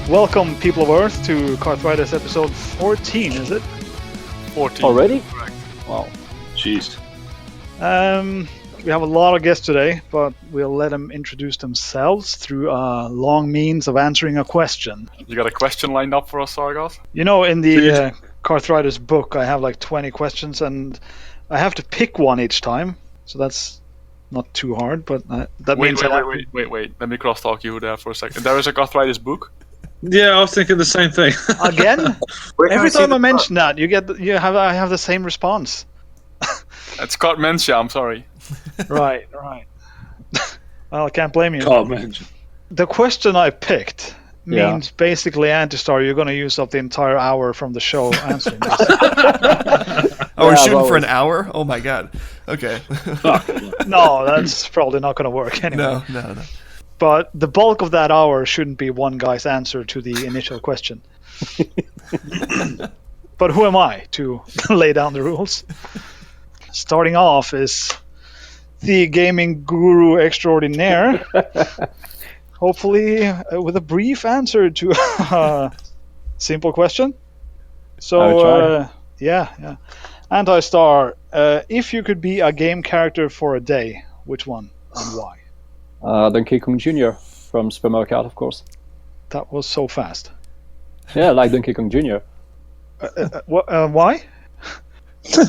Welcome, people of Earth, to Karthritis episode 14, is it? 14. Already? Correct. Wow. Jeez. We have a lot of guests today, but we'll let them introduce themselves through a long means of answering a question. You got a question lined up for us, Sargas? You know, in the Karthritis book, I have like 20 questions, and I have to pick one each time, so that's not too hard, but that means... Wait. Let me cross-talk you there for a second. There is a Karthritis book? Yeah, I was thinking the same thing. Again? Every time I mention that, I have the same response. It's Cartmentia, I'm sorry. Right. Well, I can't blame you. Cartmentia. The question I picked means basically, Antistar, you're going to use up the entire hour from the show answering this. Oh, we're shooting for an hour? Oh my god. Okay. No, that's probably not going to work anyway. No. But the bulk of that hour shouldn't be one guy's answer to the initial question. But who am I to lay down the rules? Starting off is the gaming guru extraordinaire. Hopefully with a brief answer to a simple question. So, yeah. Antistar, if you could be a game character for a day, which one and why? Donkey Kong Jr. from Super Mario Kart, of course. That was so fast. Yeah, like Donkey Kong Jr. Why?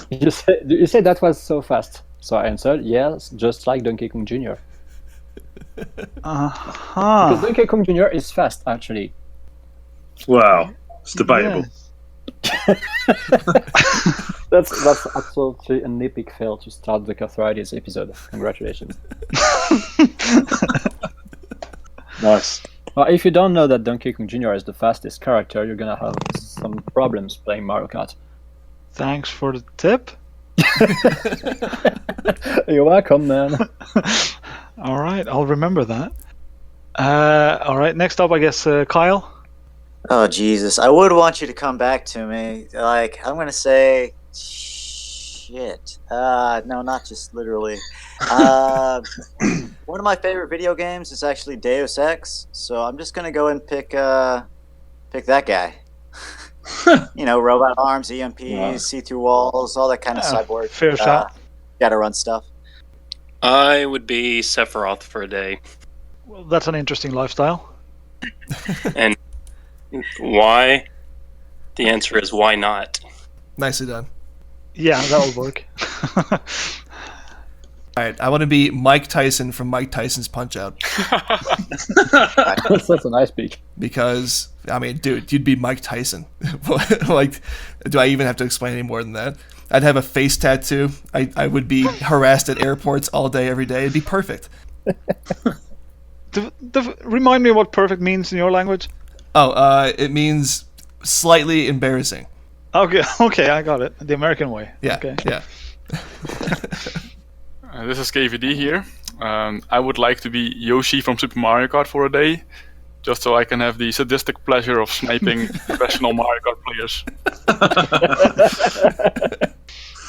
You said that was so fast. So I answered, yes, just like Donkey Kong Jr. Because Donkey Kong Jr. is fast, actually. Wow, it's debatable. Yeah. That's absolutely an epic fail to start the Karthritis episode. Congratulations. Nice. Well, if you don't know that Donkey Kong Jr. is the fastest character, you're gonna have some problems playing Mario Kart. Thanks for the tip. You're welcome, man. All right, I'll remember that. All right, next up, I guess, Kyle. Oh, Jesus. I would want you to come back to me. Like, I'm going to say... Shit. No, not just literally. One of my favorite video games is actually Deus Ex, so I'm just going to go and pick that guy. You know, robot arms, EMPs, see-through walls, all that kind of cyborg. Fair shot. Gotta run stuff. I would be Sephiroth for a day. Well, that's an interesting lifestyle. And why? The answer is why not? Nicely done. Yeah, that'll work. Alright, I want to be Mike Tyson from Mike Tyson's Punch-Out. That's a nice pick. Because, I mean, dude, you'd be Mike Tyson. Like, do I even have to explain any more than that? I'd have a face tattoo. I would be harassed at airports all day, every day. It'd be perfect. Remind me what perfect means in your language. Oh, it means slightly embarrassing. Okay, I got it. The American way. Yeah, okay. yeah. This is KVD here. I would like to be Yoshi from Super Mario Kart for a day, just so I can have the sadistic pleasure of sniping professional Mario Kart players.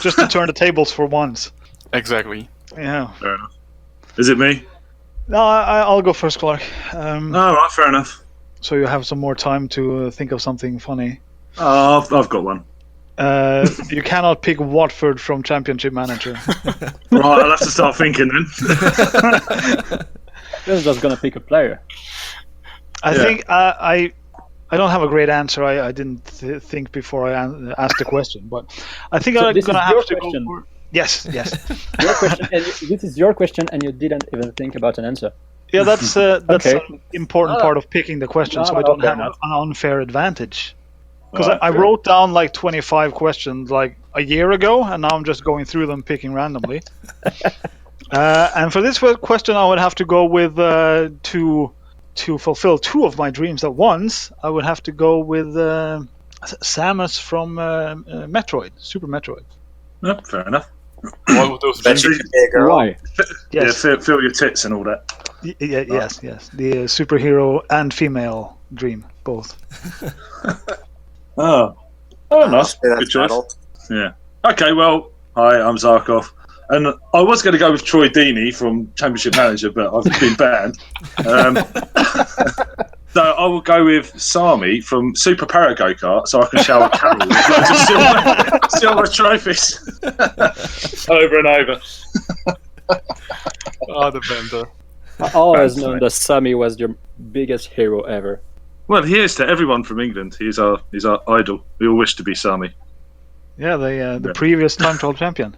Just to turn the tables for once. Exactly. Yeah. Fair enough. Is it me? No, I'll go first, Clark. All right, fair enough. So you have some more time to think of something funny. I've got one. You cannot pick Watford from Championship Manager. Right, I'll have to start thinking then. You're just gonna pick a player. I think I don't have a great answer. I didn't think before I asked the question, but I think I'm gonna have to go for... Yes. Your question, and this is your question, and you didn't even think about an answer. Yeah, that's Okay. an important part of picking the question, so I don't have an unfair advantage. Because I wrote down like 25 questions like a year ago, and now I'm just going through them, picking randomly. And for this question, I would have to go with to fulfill two of my dreams at once. I would have to go with Samus from Metroid, Super Metroid. Yep, fair enough. What would those Bet you be? could be a girl. Why? Yes. Yeah, feel your tits and all that. Yes. The superhero and female dream, both. Oh, nice. That's Good choice. metal. Yeah. Okay, well, hi, I'm Zarkov. And I was going to go with Troy Deeney from Championship Manager, but I've been banned. No, I will go with Sami from Super Para Go Kart, so I can shower Carol with loads of silver trophies over and over. Oh, the banter. I always Thanks, known mate. that Sammy was your biggest hero ever. Well, he is to everyone from England. He's our idol. We all wish to be Sami. Yeah, the Yeah. previous time trial champion.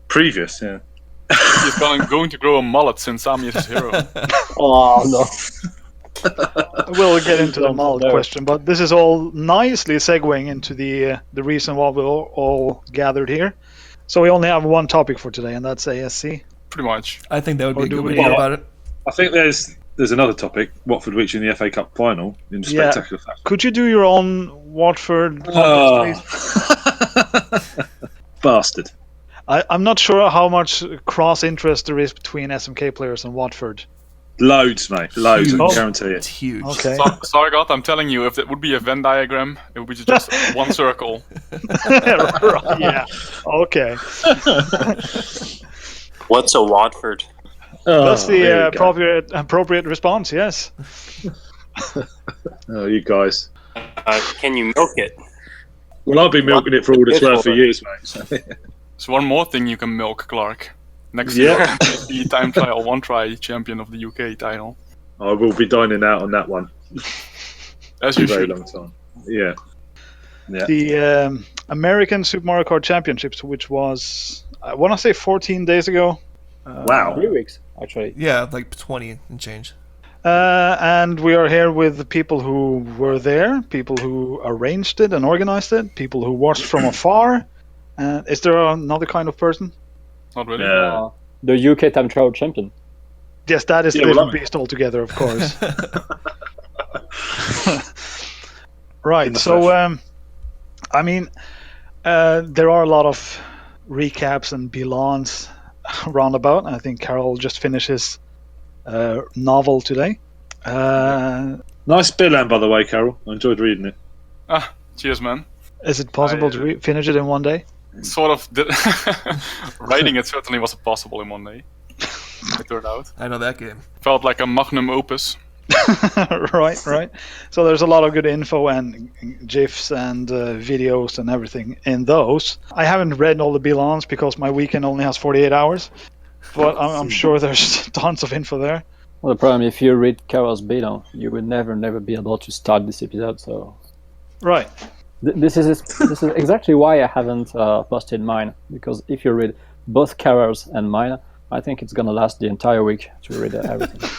Previous, yeah. He's going to grow a mullet since Sami is his hero. Oh no! We'll get into the Don't mullet know. question, but this is all nicely segueing into the reason why we're all gathered here. So we only have one topic for today, and that's ASC. Pretty much. I think that would be Or a do good way we- to go about it. I think there's another topic. Watford reaching the FA Cup final in Yeah. spectacular fashion. Could you do your own Watford Oh. podcast, please? Bastard. I'm not sure how much cross interest there is between SMK players and Watford. Loads, mate. Loads, I Huge. can guarantee It's it. huge. Okay. Sargot, I'm telling you, if it would be a Venn diagram, it would be just one circle. Right, yeah. Okay. What's a Watford? That's here we the go. appropriate response. Yes. Oh, you guys. Can you milk it? Well, I've been milking it for all it's worth for years, mate. There's one more thing you can milk, Clark. Next Yeah. year, the time trial one try champion of the UK title. I will be dining out on that one As for you a very should. long time. Yeah. Yeah. The American Super Mario Kart Championships, which was I want to say 14 days ago. Wow. 3 weeks actually. Yeah, like 20 and change. And we are here with the people who were there, people who arranged it and organized it, people who watched from afar. Is there another kind of person? Not really. Yeah. The UK time trial champion. Yes, that is Yeah, a well, different beast altogether, of course. Right. In the So, flesh. I mean, there are a lot of recaps and bilans roundabout. I think Carol just finished his novel today. Nice Billan, by the way, Carol. I enjoyed reading it. Cheers, man. Is it possible to finish it in one day? Sort of did. Writing it certainly wasn't possible in one day. It turned out. I know that game. Felt like a magnum opus. right. So there's a lot of good info and GIFs and videos and everything in those. I haven't read all the bilans because my weekend only has 48 hours, but I'm sure there's tons of info there. Well, the problem if you read Carol's bilan, you will never be able to start this episode. So Right. this is exactly why I haven't posted mine, because if you read both Carol's and mine, I think it's gonna last the entire week to read everything.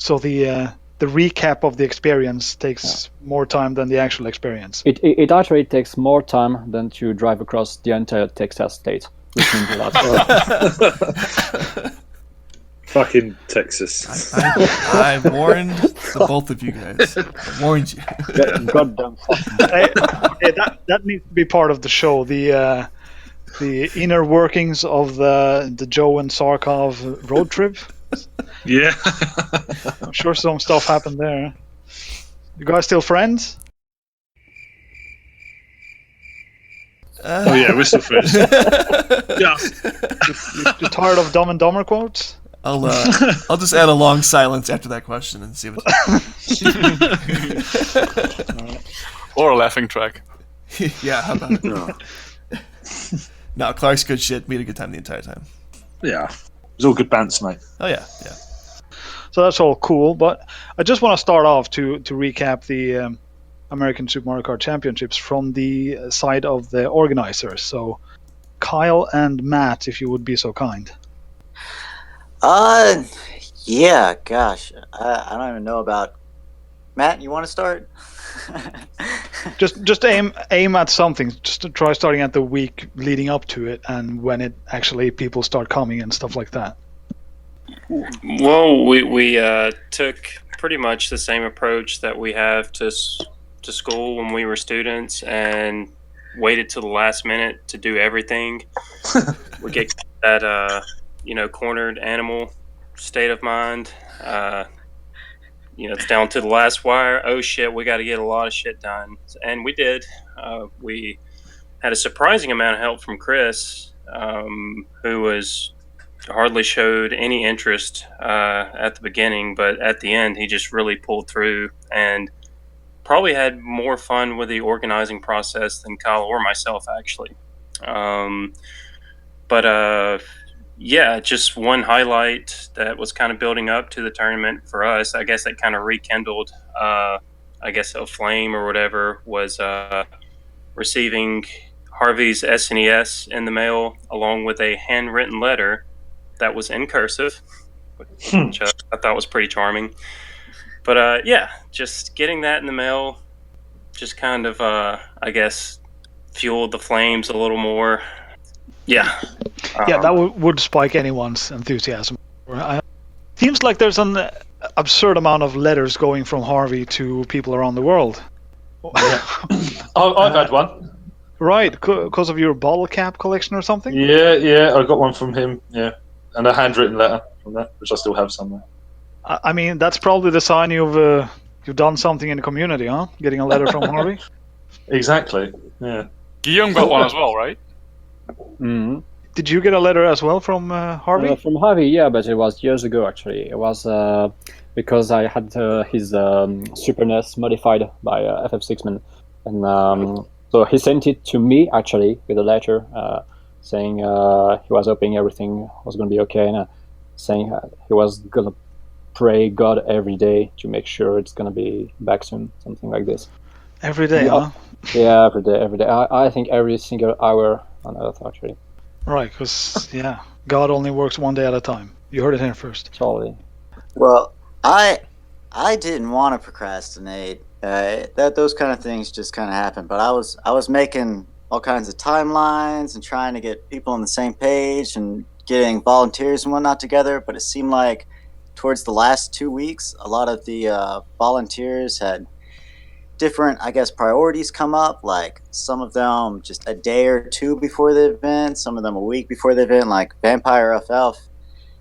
So the recap of the experience takes more time than the actual experience. It actually takes more time than to drive across the entire Texas state, which means a lot. Fucking Texas. I warned the both of you guys. I warned you. Goddamn. That needs to be part of the show. The inner workings of the Joe and Sarkov road trip. Yeah. I'm sure some stuff happened there. You guys still friends? Oh yeah, we're still friends. Yeah. You tired of Dumb and Dumber quotes? I'll just add a long silence after that question and see what. Or a laughing track. Yeah, how about it? No, Clark's good shit. We had a good time the entire time. Yeah. It was all good bants, mate. Oh yeah. So that's all cool, but I just want to start off to recap the American Super Mario Kart Championships from the side of the organizers. So, Kyle and Matt, if you would be so kind. Yeah, gosh. I don't even know about... Matt, you want to start? Just aim at something. Just to try starting at the week leading up to it, and when it actually people start coming and stuff like that. Well, we took pretty much the same approach that we have to school when we were students, and waited till the last minute to do everything. We get that cornered animal state of mind. It's down to the last wire. Oh shit, we got to get a lot of shit done, and we did. We had a surprising amount of help from Chris, who was hardly showed any interest at the beginning, but at the end, he just really pulled through and probably had more fun with the organizing process than Kyle or myself, actually. But yeah, just one highlight that was kind of building up to the tournament for us. I guess that kind of rekindled, I guess, a flame or whatever, was receiving Harvey's SNES in the mail along with a handwritten letter that was in cursive, which I thought was pretty charming. But yeah, just getting that in the mail just kind of, I guess, fueled the flames a little more. Yeah. Yeah, that would spike anyone's enthusiasm. Seems like there's an absurd amount of letters going from Harvey to people around the world. Yeah. I've had one. Right, because of your bottle cap collection or something? Yeah, I got one from him, yeah. And a handwritten letter from that, which I still have somewhere. I mean, that's probably the sign you've done something in the community, huh? Getting a letter from Harvey? Exactly, yeah. Guillaume got one as well, right? Mm-hmm. Did you get a letter as well from Harvey? From Harvey, yeah, but it was years ago actually. It was because I had his Super NES modified by FF6man, and so he sent it to me actually with a letter saying he was hoping everything was going to be okay, and saying he was going to pray God every day to make sure it's going to be back soon, something like this. Every day, yeah. huh? Yeah, every day. I think every single hour on Earth actually. Right, because, yeah, God only works one day at a time. You heard it here first. Totally. Well, I didn't want to procrastinate. Those kind of things just kind of happen. But I was making all kinds of timelines and trying to get people on the same page and getting volunteers and whatnot together. But it seemed like towards the last 2 weeks, a lot of the volunteers had different, I guess, priorities come up. Like some of them just a day or two before the event, some of them a week before the event. Like Vampire FF,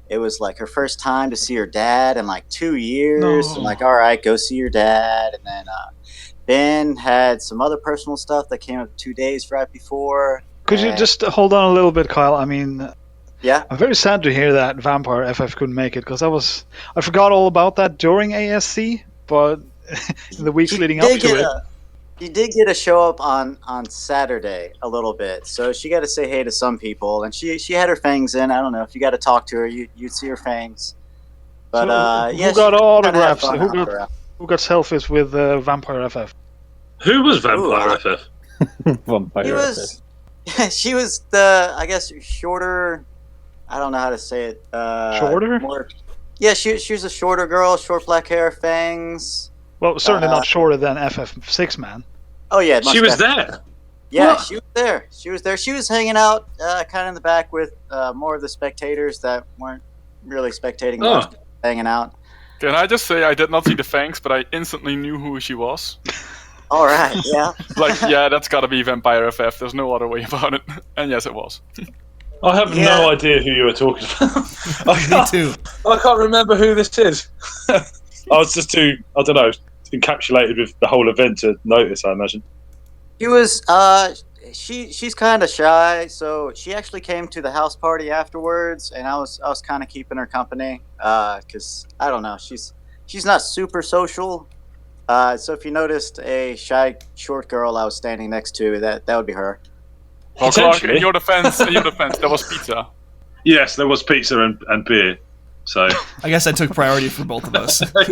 it was like her first time to see her dad in like 2 years. No. And like, all right, go see your dad. And then Ben had some other personal stuff that came up 2 days right before. Could you just hold on a little bit, Kyle? I mean, yeah, I'm very sad to hear that Vampire FF couldn't make it, because I forgot all about that during ASC, but in the weeks leading up to it. She did get a show up on Saturday a little bit, so she got to say hey to some people, and she had her fangs in. I don't know if you got to talk to her, you'd see her fangs. But So, yeah, who got autographs? Who Who got selfies with Vampire FF? Who was Vampire FF? Vampire He was, she was the, I guess, shorter. I don't know how to say it. Shorter? Yeah, she was a shorter girl, short black hair, fangs. Well, certainly not shorter than FF6man. Oh yeah, She was there. Yeah, What? she was there. She was hanging out, kind of in the back with more of the spectators that weren't really spectating much, hanging out. Can I just say I did not see the fangs, but I instantly knew who she was. All right, yeah. Like, yeah, that's gotta be Vampire FF. There's no other way about it. And yes, it was. I have no idea who you were talking about. Me too. I can't remember who this is. I was just too, I don't know, encapsulated with the whole event to notice, I imagine. She was she's kind of shy, so she actually came to the house party afterwards, and I was kind of keeping her company because I don't know, she's not super social. So if you noticed a shy short girl I was standing next to, that would be her. Well, Clark, in your defense, there was pizza. Yes, there was pizza and beer. So I guess I took priority for both of us. I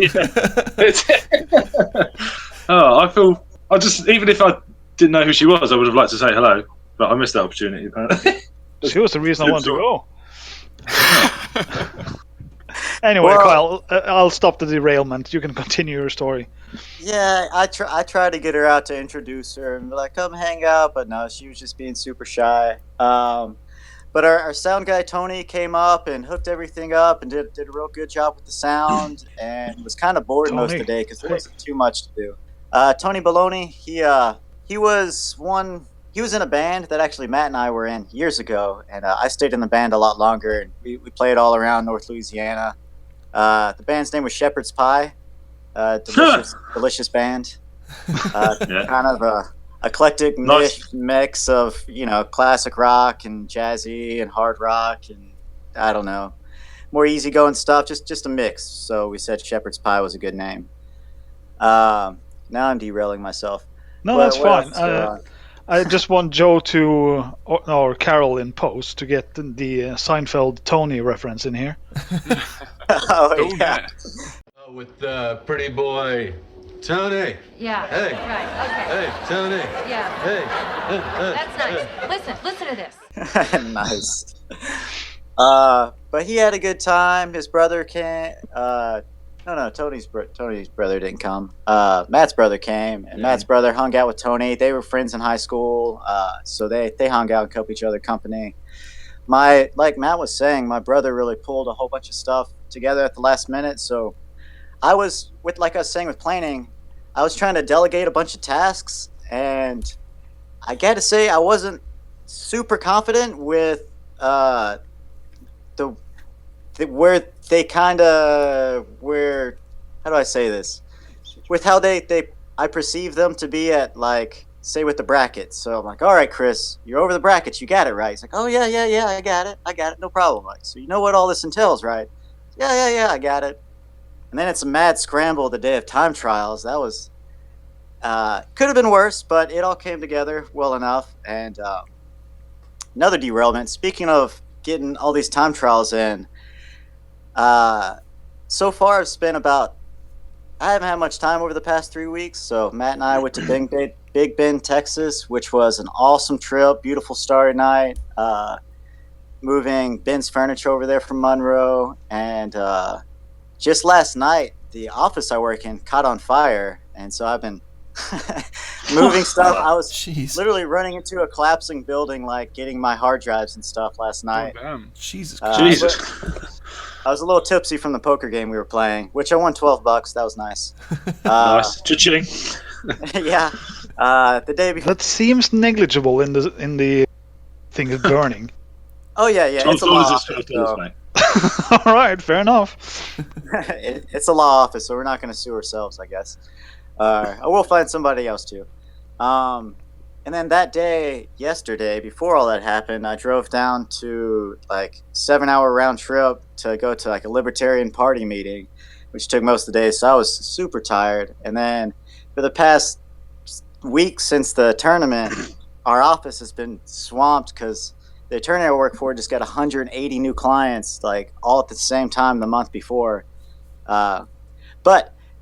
just, even if I didn't know who she was, I would have liked to say hello, but I missed that opportunity apparently. She was the reason I wanted to go. Anyway, Kyle, I'll stop the derailment. You can continue your story. Yeah, I tried to get her out to introduce her and be like, come hang out, but no, she was just being super shy. But our sound guy, Tony, came up and hooked everything up and did a real good job with the sound, and was kind of bored most of the day because there wasn't too much to do. Tony Baloney, he was in a band that actually Matt and I were in years ago, and I stayed in the band a lot longer, and we played all around North Louisiana. The band's name was Shepherd's Pie. Delicious band. Kind of a eclectic mix of, classic rock and jazzy and hard rock, and I don't know, more easygoing stuff, just a mix. So we said shepherd's pie was a good name. Now I'm derailing myself. No, that's What fine. else is going on? I just want Joe to, or Carol in post, to get the Seinfeld Tony reference in here. Oh, yeah. With pretty boy Tony. Yeah. Hey. Right. Okay. Hey, Tony. Yeah. Hey. That's nice. Listen to this. Nice. But he had a good time. His brother came. No, Tony's brother didn't come. Matt's brother came, and Matt's brother hung out with Tony. They were friends in high school, so they hung out and kept each other company. Like Matt was saying, my brother really pulled a whole bunch of stuff together at the last minute. So I was like I was saying with planning, I was trying to delegate a bunch of tasks, and I got to say I wasn't super confident with where they kind of how do I say this, with how I perceive them to be at, like, say with the brackets. So I'm like, all right, Chris, you're over the brackets, you got it right. He's like, oh yeah, I got it, no problem. Like, so you know what all this entails, right? Yeah, I got it. And then it's a mad scramble the day of time trials. That was could have been worse, but it all came together well enough. And another derailment, speaking of getting all these time trials in, so far I've spent I haven't had much time over the past 3 weeks. So Matt and I went to Big Bend, Texas, which was an awesome trip, beautiful starry night, moving Ben's furniture over there from Monroe. And just last night, the office I work in caught on fire. And so I've been moving stuff. I was literally running into a collapsing building, like getting my hard drives and stuff last night. Oh, damn. Jesus. I was a little tipsy from the poker game we were playing, which I won $12. That was nice. Nice. Cha-ching. Yeah. The day before. That seems negligible in the thing of burning. Oh yeah. It's a law office, so. All right, fair enough. It's a law office, so we're not going to sue ourselves, I guess. I will find somebody else too. And then that day, yesterday, before all that happened, I drove down to like 7-hour round trip to go to like a Libertarian Party meeting, which took most of the day. So I was super tired. And then for the past week since the tournament, our office has been swamped because the attorney I work for just got 180 new clients, like all at the same time the month before. But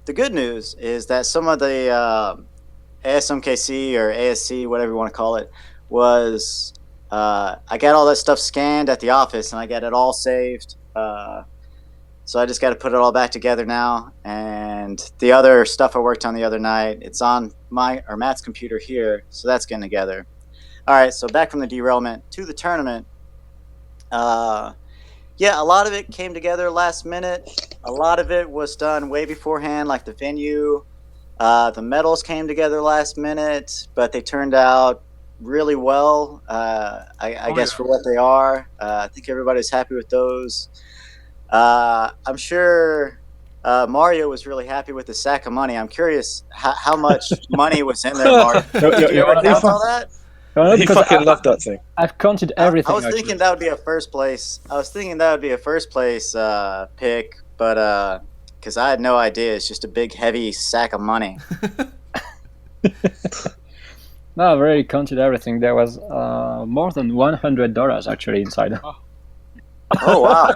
the good news is that some of the ASMKC or ASC, whatever you want to call it, was I got all that stuff scanned at the office and I got it all saved. So I just got to put it all back together now. And the other stuff I worked on the other night, it's on Matt's computer here, so that's getting together. All right, so back from the derailment to the tournament. Yeah, a lot of it came together last minute. A lot of it was done way beforehand, like the venue. The medals came together last minute, but they turned out really well, I guess, for what they are. I think everybody's happy with those. I'm sure Mario was really happy with the sack of money. I'm curious how much money was in there, Mario. Did you ever count all that? He fucking loved that thing. I've counted everything. I was thinking that would be a first place. Pick, but because I had no idea. It's just a big, heavy sack of money. No, I've already counted everything. There was more than $100 actually inside. Oh wow!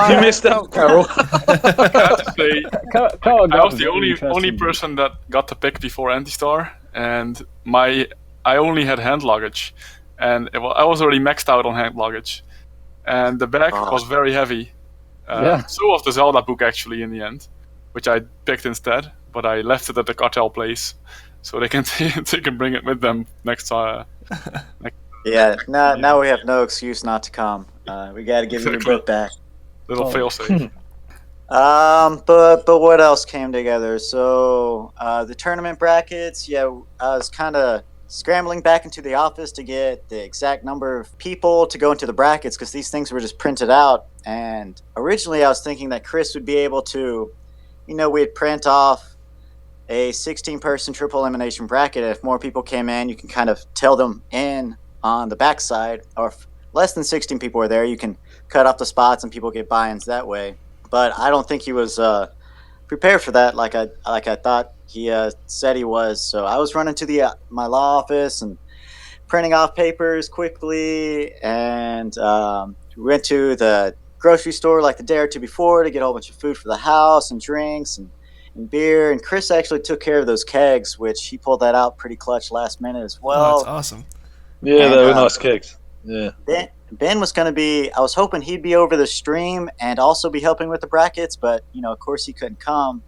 You missed out, Carol. I have to say, I was the only interesting. person that got to pick before Antistar, and I only had hand luggage, and I was already maxed out on hand luggage, and the bag was very heavy. So was the Zelda book actually in the end, which I picked instead, but I left it at the Kartel place, so they can bring it with them next. Yeah, now we have no excuse not to come. We got to give you your book back. Little failsafe. But what else came together? So the tournament brackets. Yeah, I was kind of scrambling back into the office to get the exact number of people to go into the brackets because these things were just printed out. And originally I was thinking that Chris would be able to, we'd print off a 16-person triple elimination bracket. If more people came in, you can kind of tell them in on the backside, or less than 16 people were there, you can cut off the spots and people get buy-ins that way. But I don't think he was prepared for that like I thought he said he was. So I was running to my law office and printing off papers quickly, and we went to the grocery store like the day or two before to get a whole bunch of food for the house and drinks and beer. And Chris actually took care of those kegs, which he pulled that out pretty clutch last minute as well. Oh, that's awesome. Yeah, And, they were nice kegs. Yeah. Ben was going to be, I was hoping he'd be over the stream and also be helping with the brackets, but, of course he couldn't come.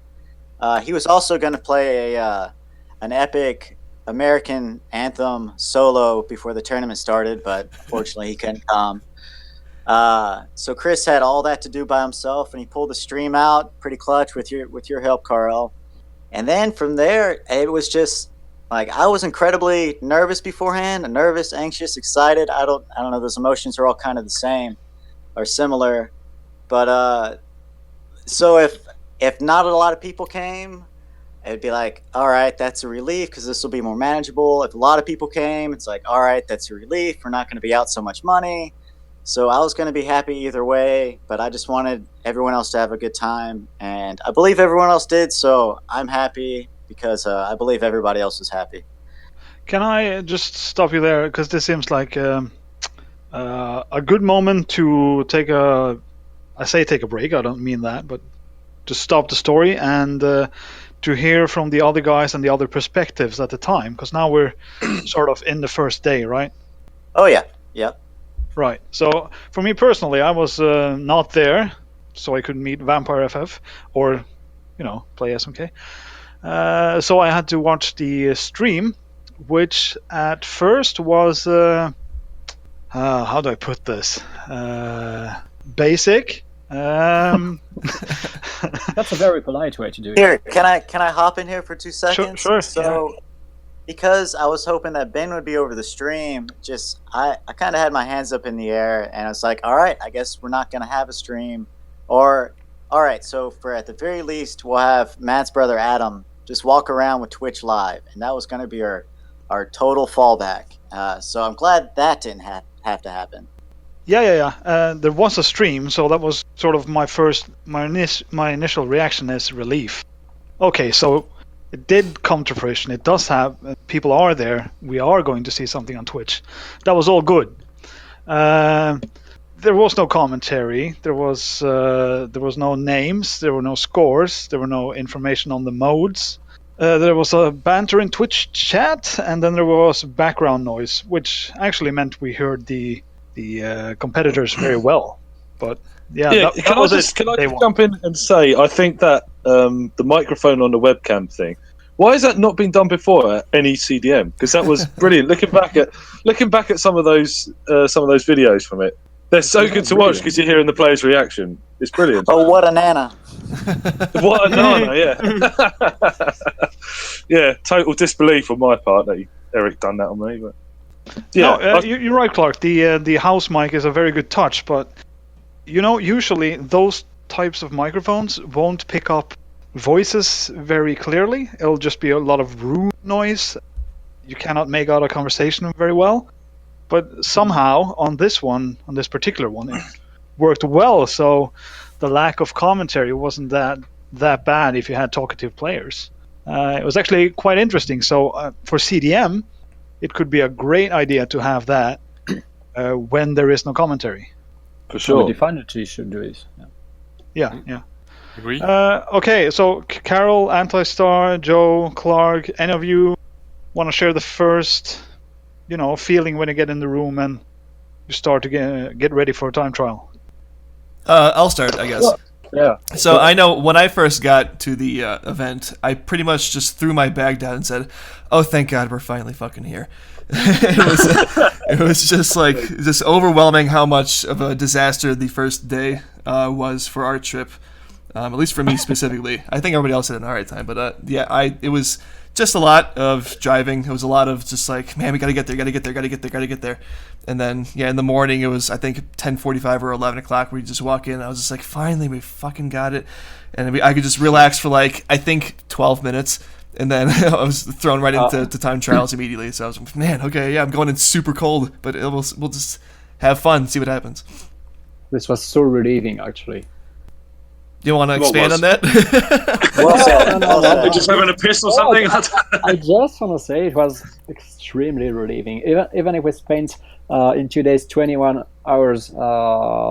He was also going to play an epic American anthem solo before the tournament started, but unfortunately he couldn't come. So Chris had all that to do by himself, and he pulled the stream out pretty clutch with your help, Carl. And then from there, it was just like I was incredibly nervous beforehand, nervous, anxious, excited. I don't know. Those emotions are all kind of the same or similar. But so if not a lot of people came, it'd be like, all right, that's a relief because this will be more manageable. If a lot of people came, it's like, all right, that's a relief. We're not going to be out so much money. So I was going to be happy either way, but I just wanted everyone else to have a good time. And I believe everyone else did, so I'm happy because I believe everybody else was happy. Can I just stop you there? Because this seems like a good moment to take a break. I don't mean that, but to stop the story and to hear from the other guys and the other perspectives at the time. Because now we're sort of in the first day, right? Oh, yeah. Yep. Right. So for me personally, I was not there, so I couldn't meet Vampire FF or, play SMK. So I had to watch the stream, which at first was how do I put this? Basic. That's a very polite way to do it. Here, can I hop in here for 2 seconds? Sure. So. Yeah. Because I was hoping that Ben would be over the stream, I kind of had my hands up in the air, and I was like, all right, I guess we're not going to have a stream. Or, all right, so for at the very least, we'll have Matt's brother Adam just walk around with Twitch Live, and that was going to be our total fallback. So I'm glad that didn't have to happen. Yeah. There was a stream, so that was sort of my initial reaction is relief. Okay, so it did come to fruition. It does have people are there. We are going to see something on Twitch. That was all good. There was no commentary. There was no names. There were no scores. There were no information on the modes. There was a banter in Twitch chat, and then there was background noise, which actually meant we heard the competitors very well. But yeah, can I just jump in and say I think that the microphone on the webcam thing, why has that not been done before at any CDM? Because that was brilliant. Looking back at some of those videos from it, they're so good to watch because you're hearing the players' reaction. It's brilliant. Oh, what a nana! What a nana! Yeah, yeah. Total disbelief on my part that Eric done that on me. But yeah, no, you're right, Clark. The house mic is a very good touch, but usually those types of microphones won't pick up voices very clearly. It'll just be a lot of room noise. You cannot make out a conversation very well. But somehow on this particular one, it worked well. So the lack of commentary wasn't that bad if you had talkative players. It was actually quite interesting. So for CDM, it could be a great idea to have that when there is no commentary. For sure. The Definity should do it. Yeah. Agree. Okay, so Carol, Antistar, Joe, Clark, any of you want to share the first, feeling when you get in the room and you start to get ready for a time trial? I'll start, I guess. Yeah. So I know when I first got to the event, I pretty much just threw my bag down and said, "Oh, thank God, we're finally fucking here." It was just overwhelming how much of a disaster the first day was for our trip, at least for me specifically. I think everybody else had an alright time, but it was just a lot of driving. It was a lot of just like, man, we gotta get there. And then, in the morning it was, I think, 10:45 or 11 o'clock. We just walk in, and I was just like, finally, we fucking got it. And I could just relax for I think 12 minutes. And then I was thrown right into time trials immediately. So I was like, man, okay, yeah, I'm going in super cold, but we'll just have fun, see what happens. This was so relieving, actually. Do you want to expand on that? No. Just having a piss or something? I just want to say it was extremely relieving. Even if we spent in 2 days 21 hours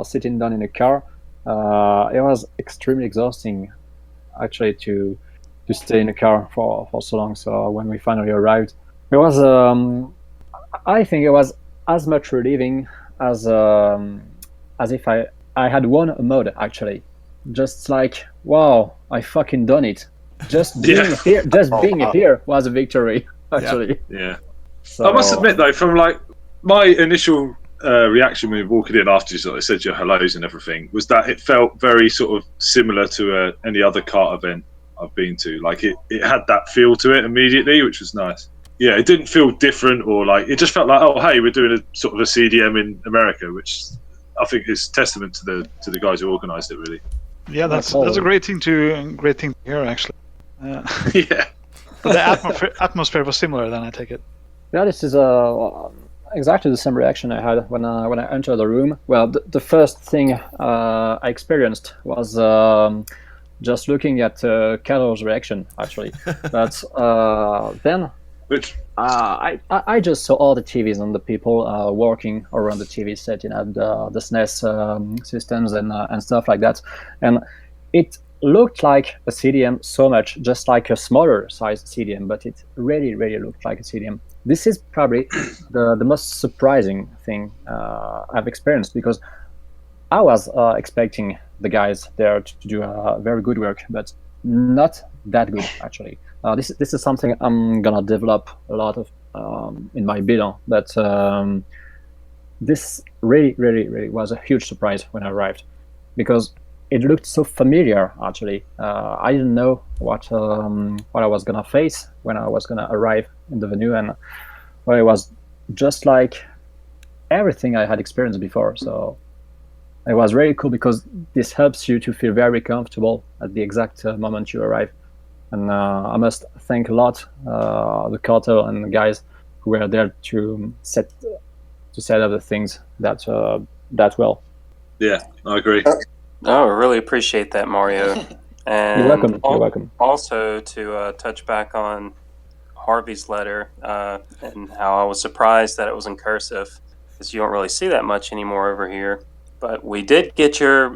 sitting down in a car, it was extremely exhausting, actually, to stay in a car for so long. So when we finally arrived, it was I think it was as much relieving as if I had won a mode, actually. Just like, wow, I fucking done it. Just being here was a victory, actually. Yeah. So, I must admit, though, from like my initial reaction when walking in after you sort of said your hellos and everything, was that it felt very sort of similar to any other kart event I've been to. Like it had that feel to it immediately, which was nice. Yeah, it didn't feel different or like it just felt like, oh, hey, we're doing a sort of a CDM in America, which I think is testament to the guys who organised it, really. Yeah, that's a great thing to hear, actually. Yeah. But the atmosphere was similar, then I take it. Yeah, this is exactly the same reaction I had when I entered the room. Well, the first thing I experienced was just looking at Kartel's reaction, actually. But then I just saw all the TVs and the people working around the TV set, the SNES systems and stuff like that. And it looked like a CDM so much, just like a smaller size CDM, but it really, really looked like a CDM. This is probably the most surprising thing I've experienced, because I was expecting the guys there to do very good work, but not that good, actually. This is something I'm gonna develop a lot of in my bilan, but this really, really, really was a huge surprise when I arrived, because it looked so familiar, actually. I didn't know what I was gonna face when I was gonna arrive in the venue, and it was just like everything I had experienced before. So it was really cool, because this helps you to feel very comfortable at the exact moment you arrive. And I must thank a lot the Kartel and the guys who were there to set up the things that well. Yeah, I agree. Oh, I really appreciate that, Mario. And You're welcome. You're welcome. Also, to touch back on Harvey's letter and how I was surprised that it was in cursive, because you don't really see that much anymore over here. But we did get your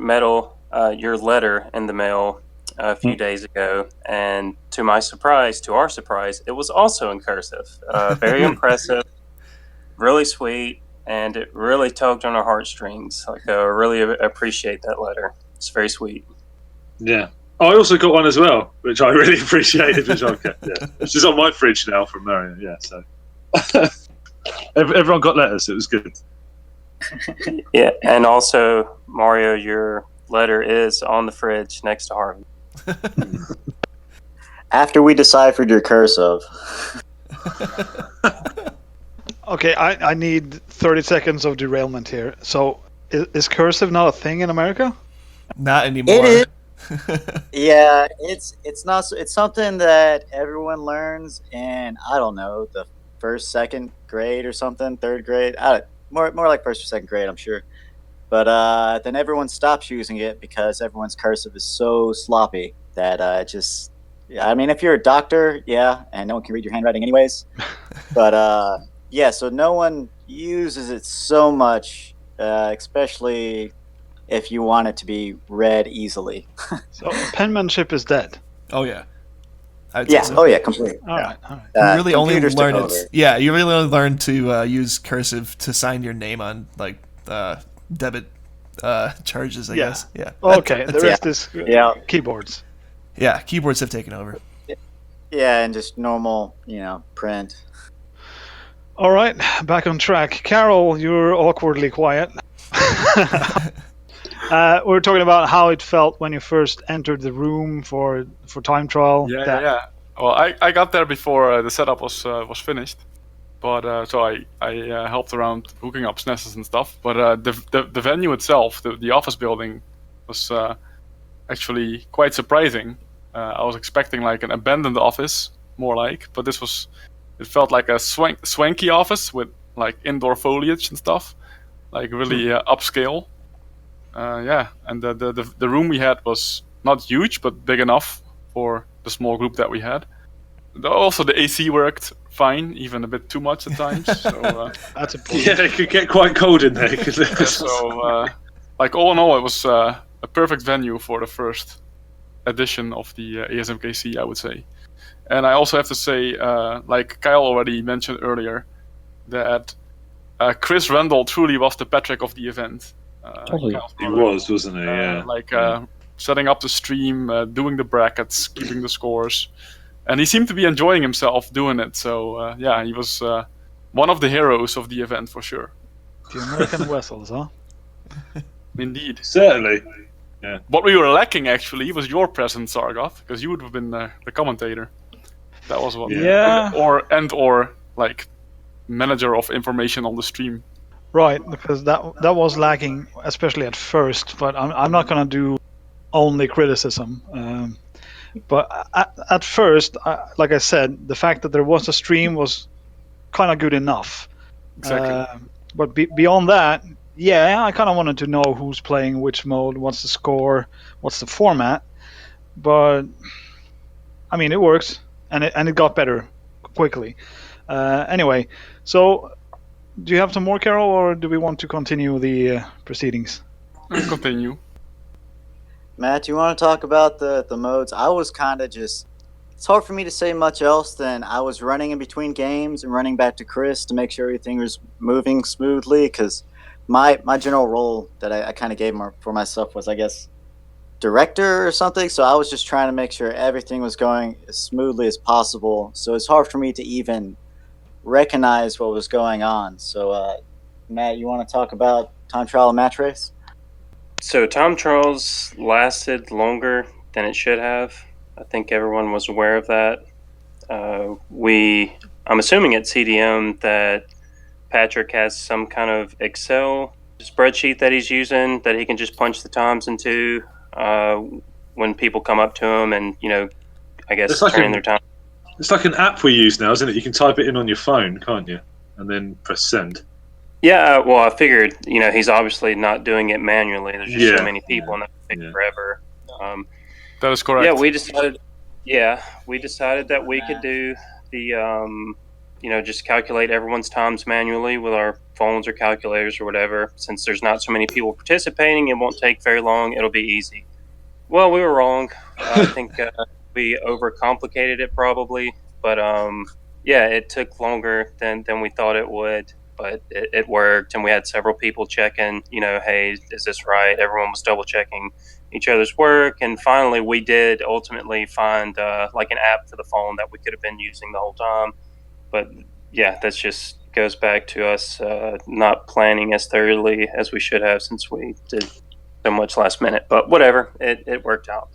letter in the mail a few days ago, and to our surprise, it was also in cursive. Very impressive, really sweet, and it really tugged on our heartstrings. Like, I really appreciate that letter. It's very sweet. Yeah. I also got one as well, which I really appreciated, which I've kept. Yeah, which is on my fridge now from Mario. Yeah, so everyone got letters. It was good. Yeah, and also, Mario, your letter is on the fridge next to Harvey. After we deciphered your cursive. Okay, I need 30 seconds of derailment here. So, is cursive not a thing in America? Not anymore. It is. Yeah, it's not. It's something that everyone learns in, I don't know, the first, second grade or something, third grade. More like first or second grade, I'm sure. But then everyone stops using it because everyone's cursive is so sloppy that just. I mean, if you're a doctor, yeah, and no one can read your handwriting anyways. But yeah, so no one uses it so much, especially if you want it to be read easily. So penmanship is dead. Oh yeah. Yeah. So. Oh yeah, completely. All right. You really only learn it. Yeah, you really only learn to use cursive to sign your name on like debit charges. I guess. Yeah. Okay. There is this keyboards. Yeah, keyboards have taken over. Yeah, and just normal, print. All right, back on track. Carol, you're awkwardly quiet. We're talking about how it felt when you first entered the room for time trial. Yeah. Well, I got there before the setup was finished, but so I helped around hooking up SNESes and stuff. But the venue itself, the office building, was actually quite surprising. I was expecting like an abandoned office, more like, but it felt like a swanky office with like indoor foliage and stuff. like really upscale. And the room we had was not huge, but big enough for the small group that we had. Also, the AC worked fine, even a bit too much at times. So That's important. Yeah, it could get quite cold in there. Like all in all, it was a perfect venue for the first edition of the ASMKC, I would say. And I also have to say, like Kyle already mentioned earlier, that Chris Randall truly was the Patrick of the event. Totally. He was, wasn't he? Yeah. Setting up the stream, doing the brackets, keeping the scores. And he seemed to be enjoying himself doing it. So, he was one of the heroes of the event for sure. The American vessels, huh? Indeed. Certainly. Yeah. What we were lacking, actually, was your presence, Sargoth, because you would have been the commentator. That was what. Yeah. Or like manager of information on the stream. Right, because that was lacking, especially at first. But I'm not gonna do only criticism. But at first, like I said, the fact that there was a stream was kind of good enough. Exactly. But beyond that, yeah, I kind of wanted to know who's playing which mode, what's the score, what's the format. But I mean, it works, and it got better quickly. Anyway, so do you have some more, Carol, or do we want to continue the proceedings? Continue. Matt, you want to talk about the modes? I was kind of just... It's hard for me to say much else than I was running in between games and running back to Chris to make sure everything was moving smoothly, because my general role that I kind of gave for myself was, I guess, director or something. So I was just trying to make sure everything was going as smoothly as possible. So it's hard for me to even recognize what was going on. So, Matt, you want to talk about time trial and match race? So time trials lasted longer than it should have. I think everyone was aware of that. I'm assuming at CDM that Patrick has some kind of Excel spreadsheet that he's using that he can just punch the times into when people come up to him and, I guess turn in their time. It's like an app we use now, isn't it? You can type it in on your phone, can't you? And then press send. Yeah, well, I figured, he's obviously not doing it manually. There's just so many people and that would take forever. That is correct. Yeah, we decided that we could do the, just calculate everyone's times manually with our phones or calculators or whatever. Since there's not so many people participating, it won't take very long. It'll be easy. Well, we were wrong. I think we overcomplicated it probably. But, it took longer than we thought it would. But it worked, and we had several people checking, hey, is this right? Everyone was double checking each other's work, and finally we did ultimately find like an app for the phone that we could have been using the whole time. But yeah, that just goes back to us not planning as thoroughly as we should have, since we did so much last minute. But whatever, it worked out.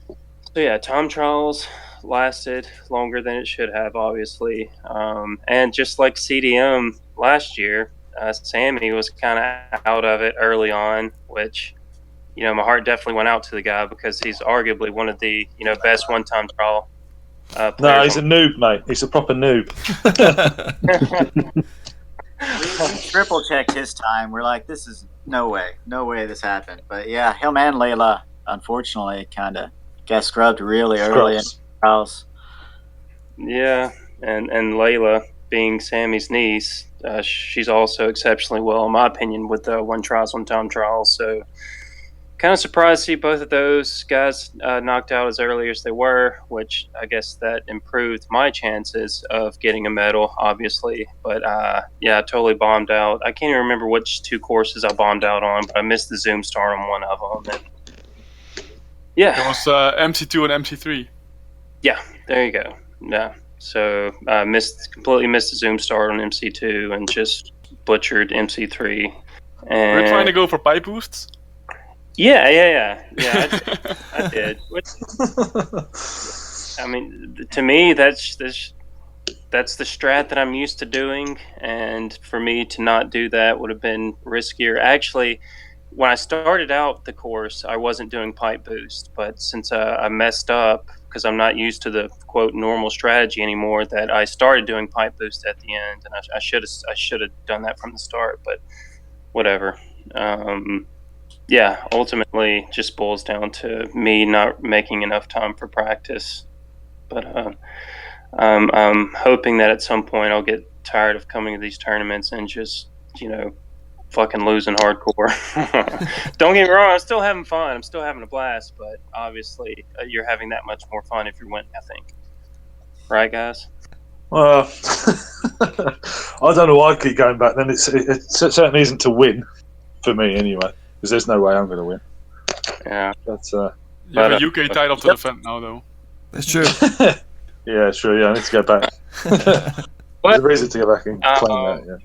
So yeah, time trials lasted longer than it should have, obviously. And just like CDM last year, Sammy was kind of out of it early on, which, my heart definitely went out to the guy, because he's arguably one of the, best one-time trial players. No, he's a noob, mate. He's a proper noob. We triple checked his time. We're like, this is no way this happened. But yeah, him and Layla, unfortunately, kind of got scrubbed really early in the trials. Yeah, and Layla, being Sammy's niece, she's also exceptionally well, in my opinion, with the one time trials. So kind of surprised to see both of those guys knocked out as early as they were, which I guess that improved my chances of getting a medal, obviously. But I totally bombed out. I can't even remember which two courses I bombed out on, but I missed the Zoom Star on one of them. And yeah, it was MC2 and MC3. Yeah, there you go. Yeah, so completely missed the Zoom Start on MC2 and just butchered MC3. And we're trying to go for pipe boosts. Yeah. I did. I mean, to me, that's the strat that I'm used to doing, and for me to not do that would have been riskier. Actually, when I started out the course, I wasn't doing pipe boost, but since I messed up, because I'm not used to the quote normal strategy anymore, that I started doing pipe boost at the end, and I should have done that from the start. But whatever. Yeah, ultimately, just boils down to me not making enough time for practice. But I'm hoping that at some point I'll get tired of coming to these tournaments and just, fucking losing hardcore. Don't get me wrong, I'm still having fun. I'm still having a blast, but obviously you're having that much more fun if you're winning, I think. Right, guys? Well, I don't know why I keep going back. Then it certainly isn't to win for me anyway, because there's no way I'm going to win. Yeah. That's You have a UK title to defend now, though. That's true. Yeah, sure. Yeah, I need to go back. There's a reason to go back and claim that.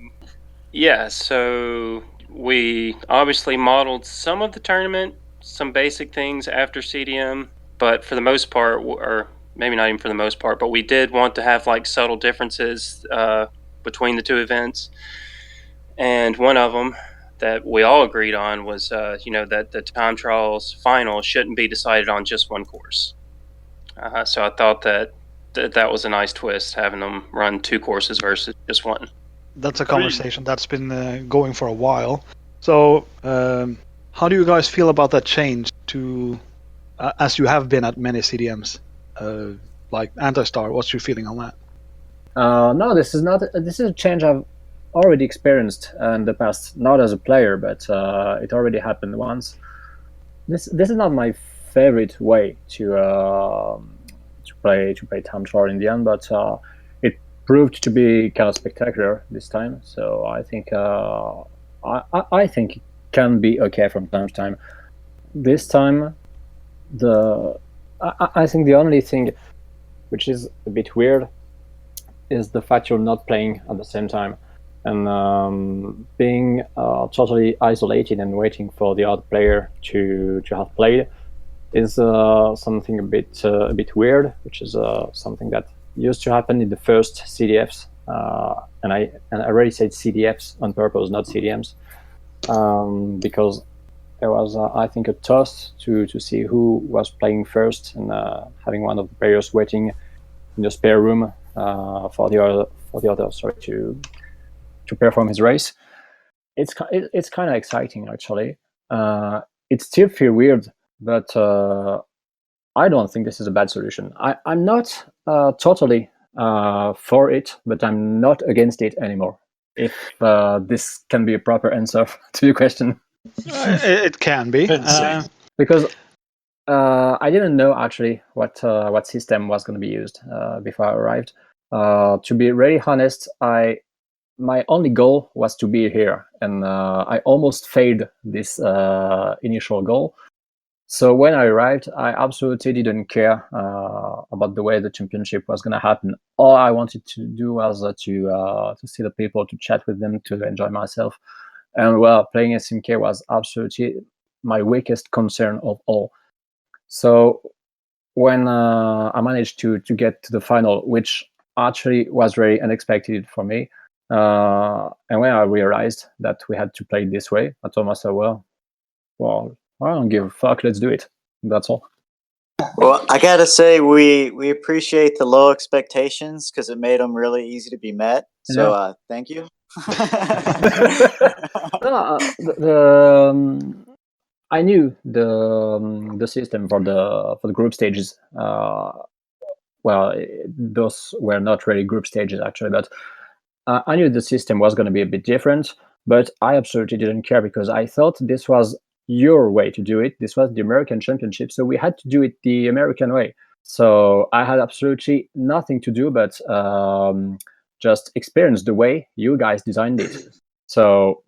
Yeah. So we obviously modeled some of the tournament, some basic things after CDM, but for the most part, or maybe not even for the most part, but we did want to have like subtle differences between the two events. And one of them that we all agreed on was, that the time trials final shouldn't be decided on just one course. So I thought that was a nice twist, having them run 2 courses versus just one. That's a conversation that's been going for a while. So, how do you guys feel about that change to, as you have been at many CDMs, like Antistar? What's your feeling on that? No, this is a change I've already experienced in the past, not as a player, but it already happened once. This is not my favorite way to play time trial in the end, but it proved to be kind of spectacular this time. So I think I think it can be okay from time to time. This time, I think the only thing which is a bit weird is the fact you're not playing at the same time, and being totally isolated and waiting for the other player to have played is something a bit weird, which is something that used to happen in the first CDFs, and I already said CDFs on purpose, not CDMs, because there was I think a toss to see who was playing first, and having one of the players waiting in the spare room for the other to perform his race. It's kind of exciting, actually. It still feels weird, but I don't think this is a bad solution. I'm not totally for it, but I'm not against it anymore. If this can be a proper answer to your question. It can be. Because I didn't know actually what system was going to be used before I arrived. To be really honest, my only goal was to be here, and I almost failed this initial goal. So when I arrived, I absolutely didn't care about the way the championship was going to happen. All I wanted to do was to see the people, to chat with them, to enjoy myself. And well, playing SMK was absolutely my weakest concern of all. So when I managed to get to the final, which actually was very unexpected for me, and when I realized that we had to play it this way, I told myself, well, I don't give a fuck, let's do it. That's all. Well, I gotta say, we appreciate the low expectations because it made them really easy to be met. So thank you. I knew the system for the group stages. Well, those were not really group stages actually, but I knew the system was going to be a bit different. But I absolutely didn't care because I thought this was your way to do it. This was the American Championship, so we had to do it the American way. So I had absolutely nothing to do but just experience the way you guys designed it. So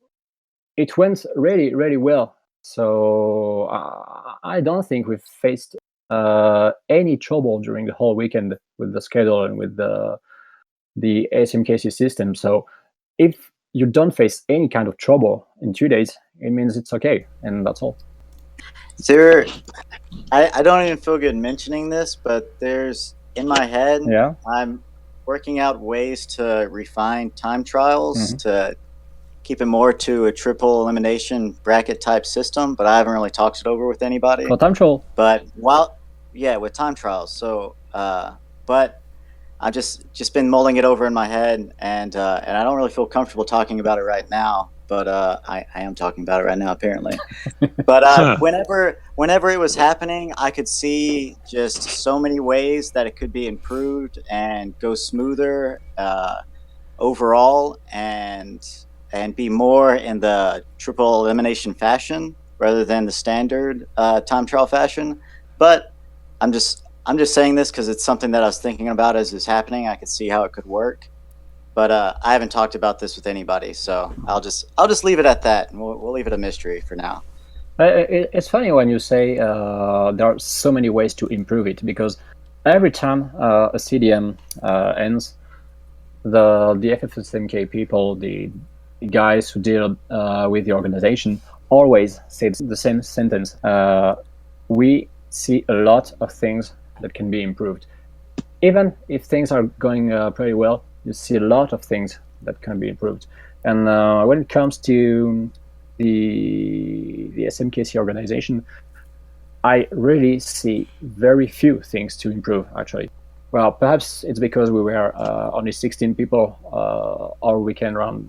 it went really, really well. So I don't think we've faced any trouble during the whole weekend with the schedule and with the ASMKC system. So if you don't face any kind of trouble in 2 days, it means it's okay, and that's all. I don't even feel good mentioning this, but there's in my head, I'm working out ways to refine time trials to keep it more to a triple elimination bracket type system, but I haven't really talked it over with anybody. For time trial? But with time trials. So, but I've just been mulling it over in my head, and I don't really feel comfortable talking about it right now. but I am talking about it right now, apparently. But whenever it was happening, I could see just so many ways that it could be improved and go smoother overall, and be more in the triple elimination fashion rather than the standard time trial fashion. But I'm just saying this because it's something that I was thinking about as it's happening. I could see how it could work. But I haven't talked about this with anybody, so I'll just leave it at that, and we'll leave it a mystery for now. It's funny when you say there are so many ways to improve it, because every time a CDM ends, the FFSMK people, the guys who deal with the organization, always say the same sentence. We see a lot of things that can be improved. Even if things are going pretty well, you see a lot of things that can be improved. And when it comes to the SMKC organization, I really see very few things to improve, actually. Well, perhaps it's because we were only 16 people all weekend round.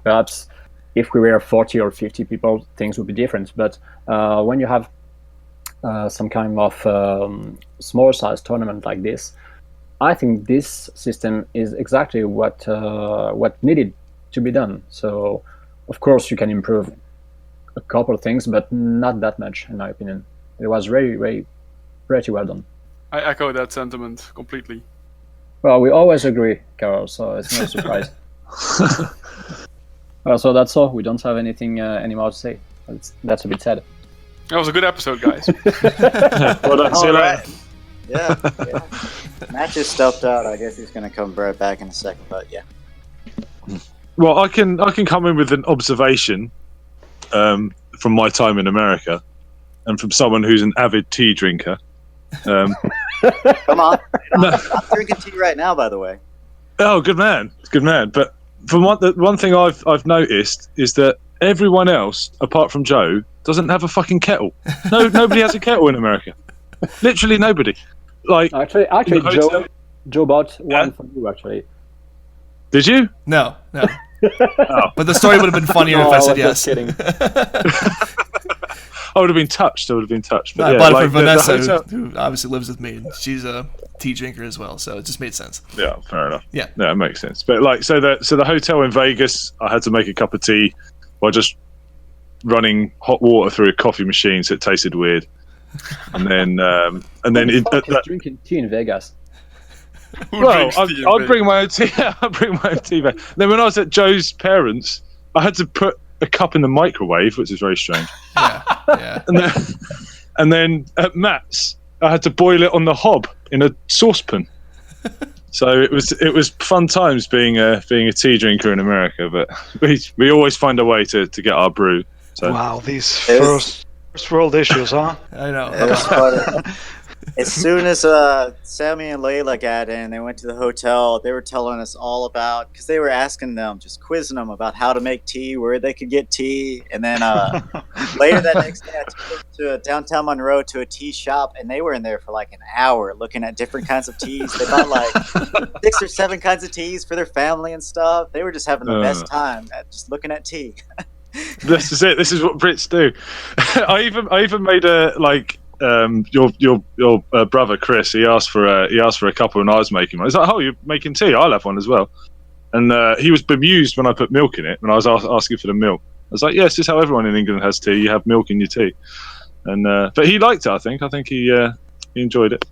Perhaps if we were 40 or 50 people, things would be different. But when you have some kind of small size tournament like this, I think this system is exactly what needed to be done. So, of course, you can improve a couple of things, but not that much, in my opinion. It was very, pretty well done. I echo that sentiment completely. Well, we always agree, Carol, so it's no surprise. So that's all. We don't have anything anymore to say. That's a bit sad. That was a good episode, guys. Well done, see you later. Yeah. Matt is stuffed out. I guess he's going to come right back in a second, but yeah. Well, I can come in with an observation from my time in America, and from someone who's an avid tea drinker. Come on. I'm drinking tea right now, by the way. Oh, good man. But from the one thing I've noticed is that everyone else, apart from Joe, doesn't have a fucking kettle. Nobody has a kettle in America. Literally nobody. Like actually, Joe bought one for you. Actually, did you? No. Oh. But the story would have been funnier if I said yes. Kidding. I would have been touched. But I yeah, bought it like for Vanessa, the hotel... who obviously lives with me, and she's a tea drinker as well, so it just made sense. Yeah, fair enough. Yeah, it makes sense. But like, so the hotel in Vegas, I had to make a cup of tea by just running hot water through a coffee machine, so it tasted weird. And then drinking tea in Vegas. Well, I'd bring my own tea. I'd bring my own tea back. Then when I was at Joe's parents', I had to put a cup in the microwave, which is very strange. Yeah. And then at Matt's, I had to boil it on the hob in a saucepan. So it was fun times being a tea drinker in America, but we always find a way to get our brew. So. Wow, these first world issues, huh? I know. It was funny. As soon as Sammy and Layla got in, they went to the hotel. They were telling us all about, because they were asking them, just quizzing them about how to make tea, where they could get tea. And then later that next day, I took them to downtown Monroe to a tea shop, and they were in there for like an hour looking at different kinds of teas. They bought like 6 or 7 kinds of teas for their family and stuff. They were just having the best time at just looking at tea. This is it. This is what Brits do. I even made a your brother Chris. He asked for a couple, and I was making one. He's like, "Oh, you're making tea? I'll have one as well." And he was bemused when I put milk in it. When I was asking for the milk, I was like, "Yes, this is how everyone in England has tea. You have milk in your tea." And but he liked it. I think he enjoyed it.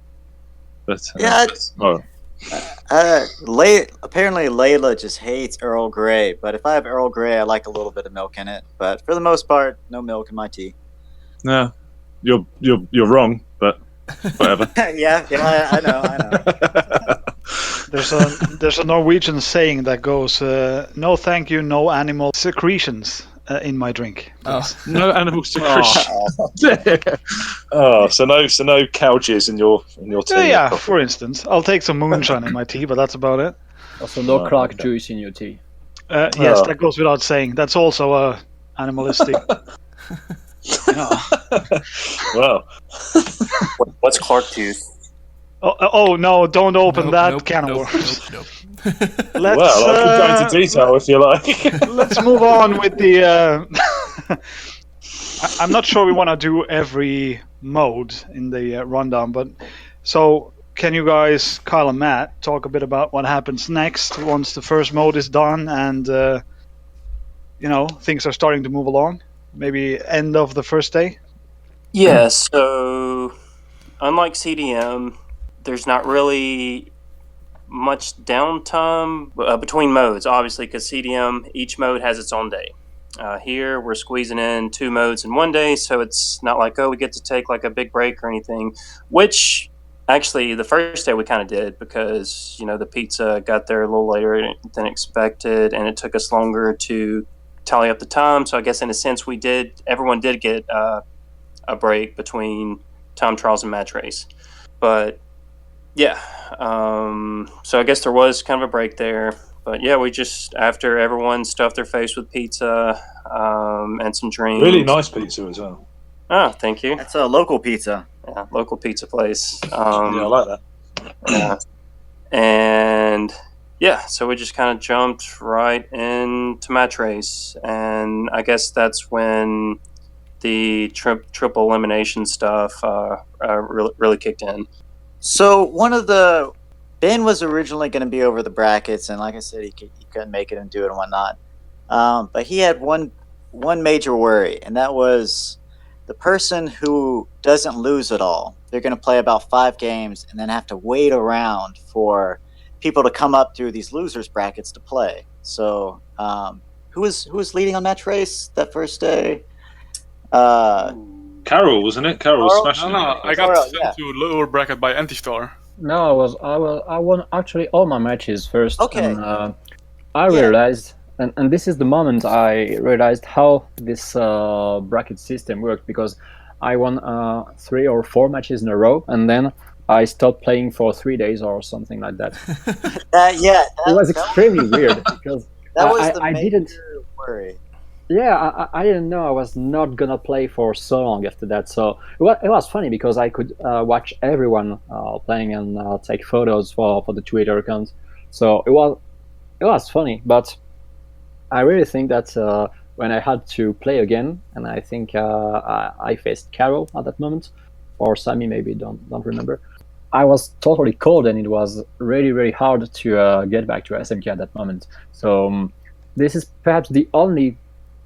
But apparently Layla just hates Earl Grey, but if I have Earl Grey, I like a little bit of milk in it. But for the most part, no milk in my tea. No, you're wrong, but whatever. yeah, I know. There's a Norwegian saying that goes, "No, thank you, no animal secretions in my drink." No animal secretions. So no cow jizz in your tea. Yeah, for instance, I'll take some moonshine in my tea, but that's about it. Also, no crack juice in your tea. Yes, that goes without saying. That's also animalistic. Well, what's Clark tooth? Oh no! Don't open Nope, that nope, can of nope, worms. nope. Let's, Well, I could go into detail if you like. let's move on with the. I'm not sure we want to do every mode in the rundown, but so can you guys, Kyle and Matt, talk a bit about what happens next once the first mode is done and things are starting to move along? Maybe end of the first day. Yeah, so unlike CDM, there's not really much downtime between modes, obviously, because CDM, each mode has its own day. Here, we're squeezing in 2 modes in one day, so it's not like, we get to take like a big break or anything, which actually the first day we kind of did because, the pizza got there a little later than expected, and it took us longer to tally up the time. So I guess in a sense everyone did get a break between time trials and match race. But yeah, so I guess there was kind of a break there. But yeah, we just, after everyone stuffed their face with pizza and some drinks. Really nice pizza as well. Oh, thank you. That's a local pizza. Yeah, local pizza place. Yeah, I like that. Yeah. And yeah, so we just kind of jumped right into match race. And I guess that's when the triple elimination stuff really kicked in. So Ben was originally going to be over the brackets, and like I said, he couldn't make it and do it and whatnot. But he had one major worry, and that was the person who doesn't lose at all. They're going to play about 5 games and then have to wait around for people to come up through these losers brackets to play. So who was leading on match race that first day? Carol, wasn't it? Carol was smashing No, it. I got sent to lower bracket by Antistar. No, I won actually all my matches first. Okay. And, I realized, and this is the moment I realized how this bracket system worked, because I won 3 or 4 matches in a row, and then I stopped playing for 3 days or something like that. It was extremely weird because that was the I major didn't worry. Yeah, I didn't know I was not gonna play for so long after that. So it was funny because I could watch everyone playing and take photos for the Twitter account. So it was funny, but I really think that when I had to play again, and I think I faced Carol at that moment, or Sammy, maybe don't remember. I was totally cold, and it was really, really hard to get back to SMK at that moment. So this is perhaps the only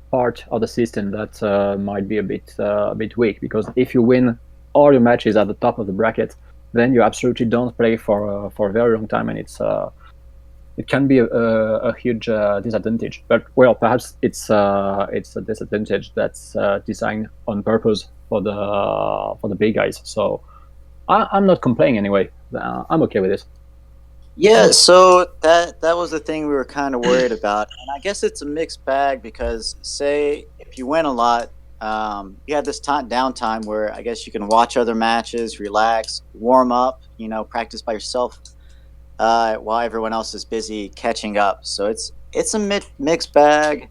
part of the system that might be a bit weak, because if you win all your matches at the top of the bracket, then you absolutely don't play for a very long time, and it can be a huge disadvantage. But well, perhaps it's a disadvantage that's designed on purpose for the big guys. So I'm not complaining anyway. I'm okay with this. Yeah, so that was the thing we were kind of worried about, and I guess it's a mixed bag because, say, if you win a lot, you have this downtime where I guess you can watch other matches, relax, warm up, practice by yourself, while everyone else is busy catching up. So it's a mixed bag,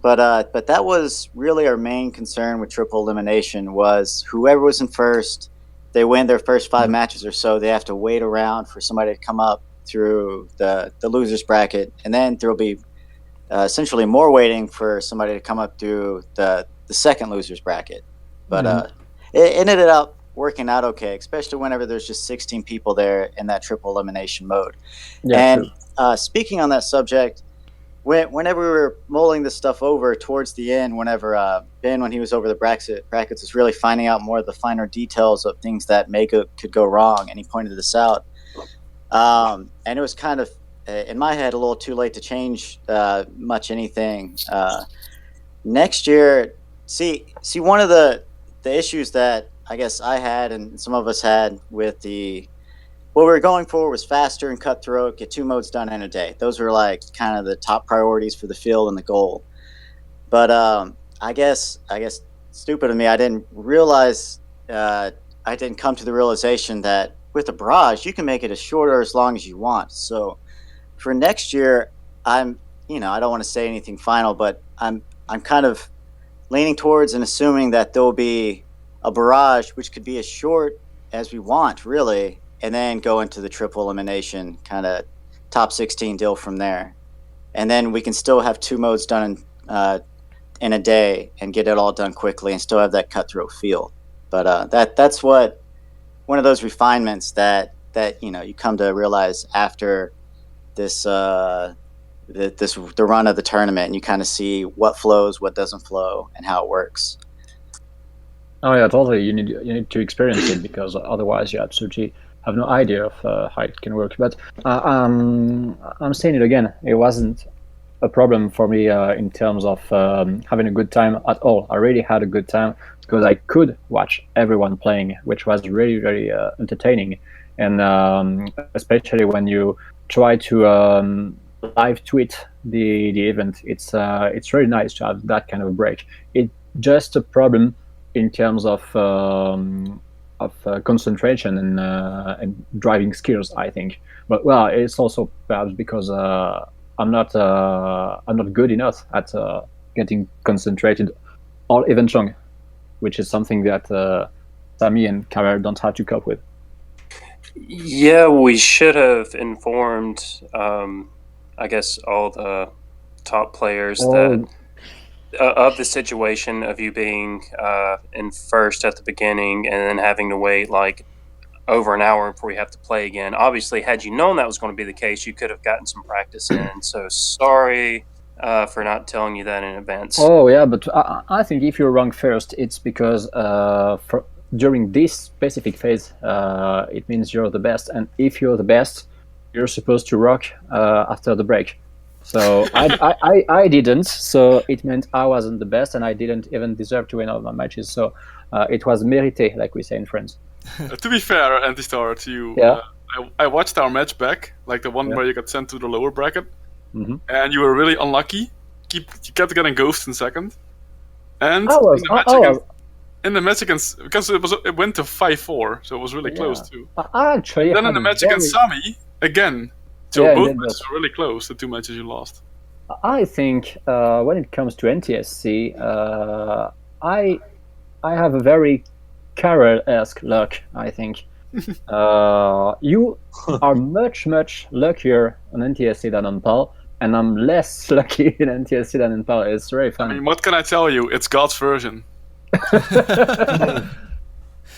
but that was really our main concern with triple elimination was whoever was in first. They win their first 5 matches or so, they have to wait around for somebody to come up through the losers bracket, and then there'll be essentially more waiting for somebody to come up through the second losers bracket. But it ended up working out okay, especially whenever there's just 16 people there in that triple elimination mode. Yeah, and speaking on that subject, whenever we were mulling this stuff over towards the end, whenever Ben, when he was over the brackets, was really finding out more of the finer details of things that could go wrong, and he pointed this out. And it was kind of, in my head, a little too late to change much anything. Next year, see, one of the issues that I guess I had and some of us had with what we were going for was faster and cutthroat, get 2 modes done in a day. Those were like kind of the top priorities for the field and the goal. But I guess stupid of me, I didn't realize, I didn't come to the realization that with a barrage, you can make it as short or as long as you want. So for next year, I don't want to say anything final, but I'm kind of leaning towards and assuming that there'll be a barrage, which could be as short as we want, really. and then go into the triple elimination kind of top 16 deal from there. And then we can still have 2 modes done in a day and get it all done quickly and still have that cutthroat feel. But that's what one of those refinements that you come to realize after this the run of the tournament, and you kind of see what flows, what doesn't flow, and how it works. Oh yeah, totally. You need to experience it, because otherwise you absolutely have no idea of how it can work. But I'm saying it again. It wasn't a problem for me in terms of having a good time at all. I really had a good time because I could watch everyone playing, which was really, really entertaining. And especially when you try to live tweet the event, it's really nice to have that kind of break. It's just a problem in terms of concentration and driving skills, I think. But well, it's also perhaps because I'm not good enough at getting concentrated all event long, which is something that Sammy and Karel don't have to cope with. Yeah, we should have informed, I guess, all the top players that of the situation of you being in first at the beginning and then having to wait like over an hour before you have to play again. Obviously, had you known that was going to be the case, you could have gotten some practice in. So sorry for not telling you that in advance. Oh yeah, but I think if you're ranked first, it's because during this specific phase, it means you're the best, and if you're the best, you're supposed to rock after the break. So I didn't, so it meant I wasn't the best, and I didn't even deserve to win all my matches. So it was mérité, like we say in France. To be fair, Antistar, to you, I watched our match back, like the one where you got sent to the lower bracket, and you were really unlucky. You kept getting ghosted in second, and in the match against, because it went to 5-4, so it was really close too. Actually, then in the match against Sami, again, so both matches were really close, the 2 matches you lost. I think when it comes to NTSC, I have a very Karel-esque luck, I think. You are much, much luckier on NTSC than on PAL, and I'm less lucky in NTSC than in PAL. It's very fun. I mean, what can I tell you? It's God's version.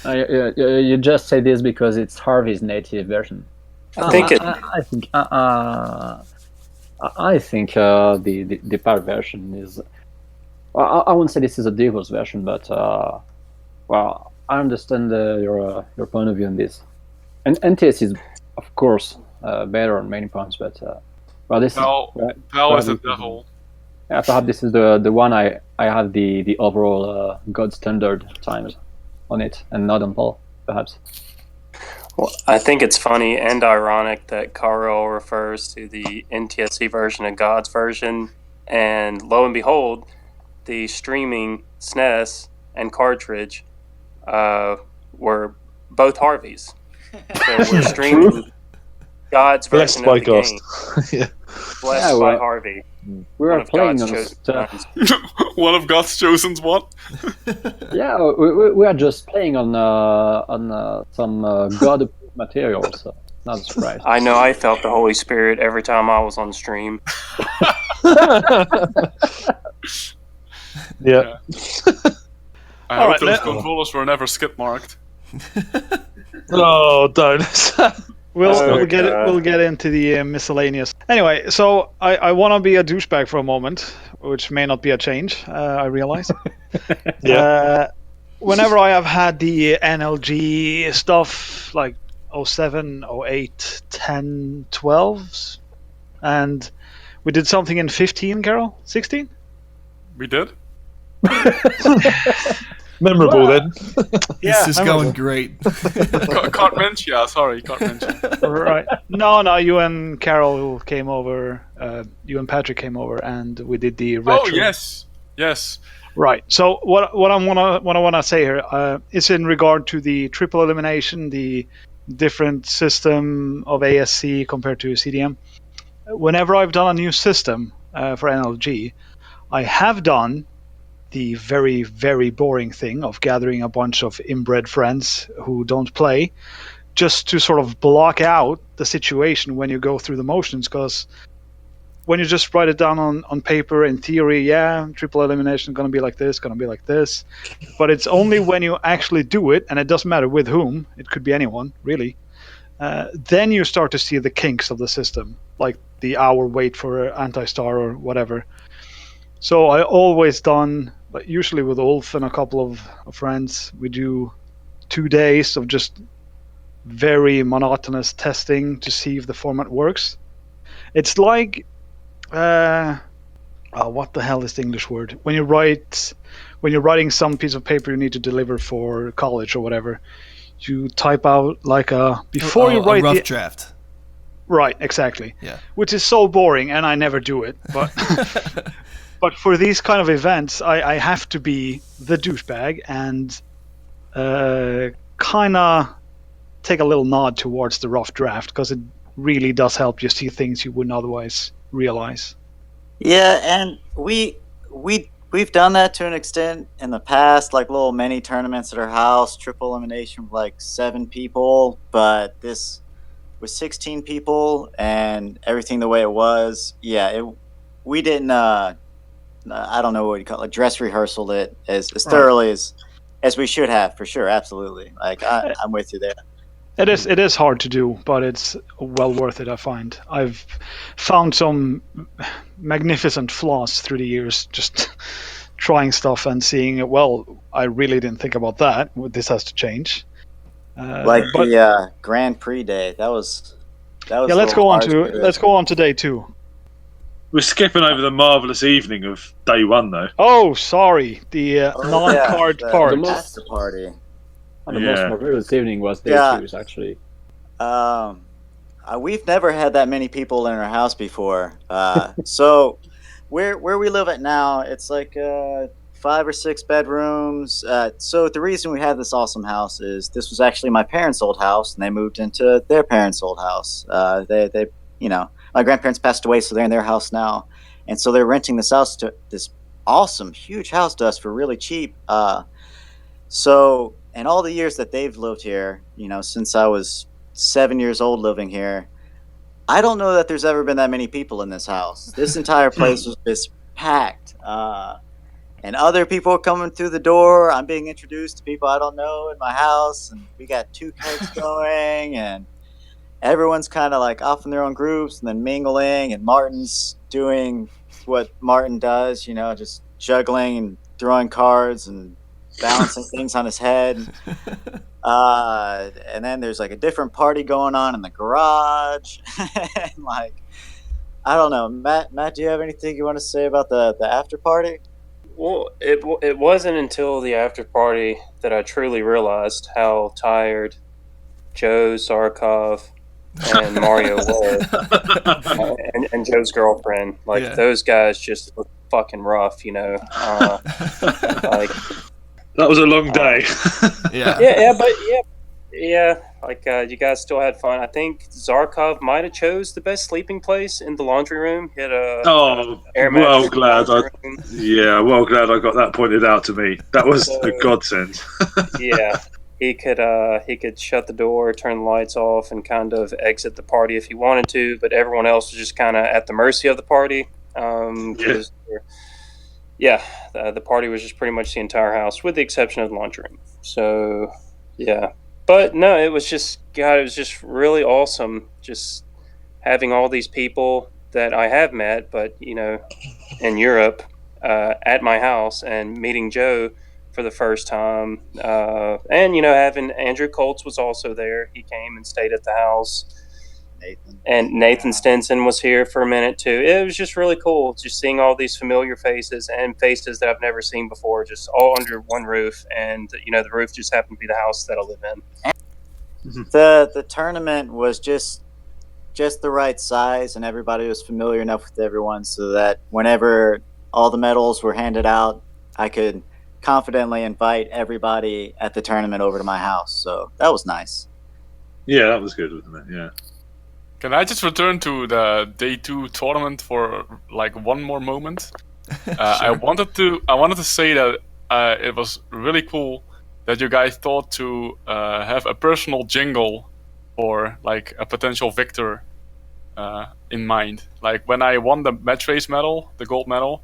You just say this because it's Harvey's native version. I think the PAL version is. I wouldn't say this is a devil's version, but well, I understand your point of view on this. And NTS is, of course, better on many points, but well, this PAL is the devil. Yeah, perhaps this is the one I have the overall gold standard times on it, and not on PAL, perhaps. Well, I think it's funny and ironic that Karel refers to the NTSC version of God's version, and lo and behold, the streaming SNES and cartridge were both Harvey's. So we're streaming God's version of the game. Blessed by Harvey. We are playing on stuff. One of God's chosen what? Yeah, we are just playing on some God material, so not a surprise. I know I felt the Holy Spirit every time I was on stream. Yeah. I hope those controllers were never skid marked. Oh, don't. We'll get into the miscellaneous. Anyway, so I want to be a douchebag for a moment, which may not be a change, I realize. Whenever I have had the NLG stuff, like 07, 08, 10, 12s, and we did something in 15, Carol? 16? We did? Memorable then. Yeah, this is going great. Can't mention, sorry, can't mention. Right. No, you and Carol came over, you and Patrick came over, and we did the retro. Oh, yes. Right. So what I want to say here is in regard to the triple elimination, the different system of ASC compared to CDM. Whenever I've done a new system for NLG, I have done the very, very boring thing of gathering a bunch of inbred friends who don't play just to sort of block out the situation when you go through the motions, because when you just write it down on paper, in theory, yeah, triple elimination is going to be like this, going to be like this. But it's only when you actually do it, and it doesn't matter with whom, it could be anyone, really, then you start to see the kinks of the system, like the hour wait for Antistar or whatever. So I always done, like usually with Ulf and a couple of friends, we do 2 days of just very monotonous testing to see if the format works. It's like what the hell is the English word? When you're writing some piece of paper you need to deliver for college or whatever, you type out like before you write a rough draft. Right, exactly. Yeah. Which is so boring, and I never do it. But but for these kind of events, I have to be the douchebag and kind of take a little nod towards the rough draft, because it really does help you see things you wouldn't otherwise realize. Yeah, and we've done that to an extent in the past, like little mini tournaments at our house, triple elimination with like 7 people, but this was 16 people and everything the way it was. Yeah, we didn't I don't know what you call it, dress rehearsal it as thoroughly as we should have, for sure, absolutely. Like I'm with you there. It is hard to do, but it's well worth it, I find. I've found some magnificent flaws through the years, just trying stuff and seeing, well, I really didn't think about that. This has to change. The Grand Prix day, that was yeah, let's go on to day 2. We're skipping over the marvelous evening of day 1, though. Oh, sorry, the non-card part. The after party. And the most marvelous evening was day 2, actually. We've never had that many people in our house before. So where we live at now, it's like 5 or 6 bedrooms. So the reason we have this awesome house is this was actually my parents' old house, and they moved into their parents' old house. They my grandparents passed away, so they're in their house now, and so they're renting this house to this awesome, huge house to us for really cheap. So. And all the years that they've lived here, since I was 7 years old living here, I don't know that there's ever been that many people in this house. This entire place was just packed. And other people are coming through the door. I'm being introduced to people I don't know in my house. And we got 2 kids going. And everyone's kind of like off in their own groups and then mingling. And Martin's doing what Martin does, just juggling and throwing cards and balancing things on his head. And then there's like a different party going on in the garage. And like, I don't know, Matt, do you have anything you want to say about the after party? Well, it wasn't until the after party that I truly realized how tired Joe, Zarkov, and Mario were, and Joe's girlfriend. Like those guys just look fucking rough, like. That was a long day. Like you guys still had fun. I think Zarkov might have chose the best sleeping place in the laundry room. He had well glad I got that pointed out to me. That was a godsend. Yeah, he could shut the door, turn the lights off, and kind of exit the party if he wanted to. But everyone else was just kind of at the mercy of the party. The party was just pretty much the entire house, with the exception of the laundry room. So, yeah. But no, it was just really awesome just having all these people that I have met, but, in Europe, at my house, and meeting Joe for the first time. And, having Andrew Colts was also there. He came and stayed at the house. Nathan Stinson was here for a minute too. It was just really cool, just seeing all these familiar faces and faces that I've never seen before, just all under one roof. And the roof just happened to be the house that I live in. The tournament was just the right size, and everybody was familiar enough with everyone, so that whenever all the medals were handed out, I could confidently invite everybody at the tournament over to my house. So that was nice. Yeah, that was good, wasn't it? Yeah. Can I just return to the day 2 tournament for like one more moment? Sure. I wanted to say that it was really cool that you guys thought to have a personal jingle or like a potential victor in mind. Like when I won the match race medal, the gold medal,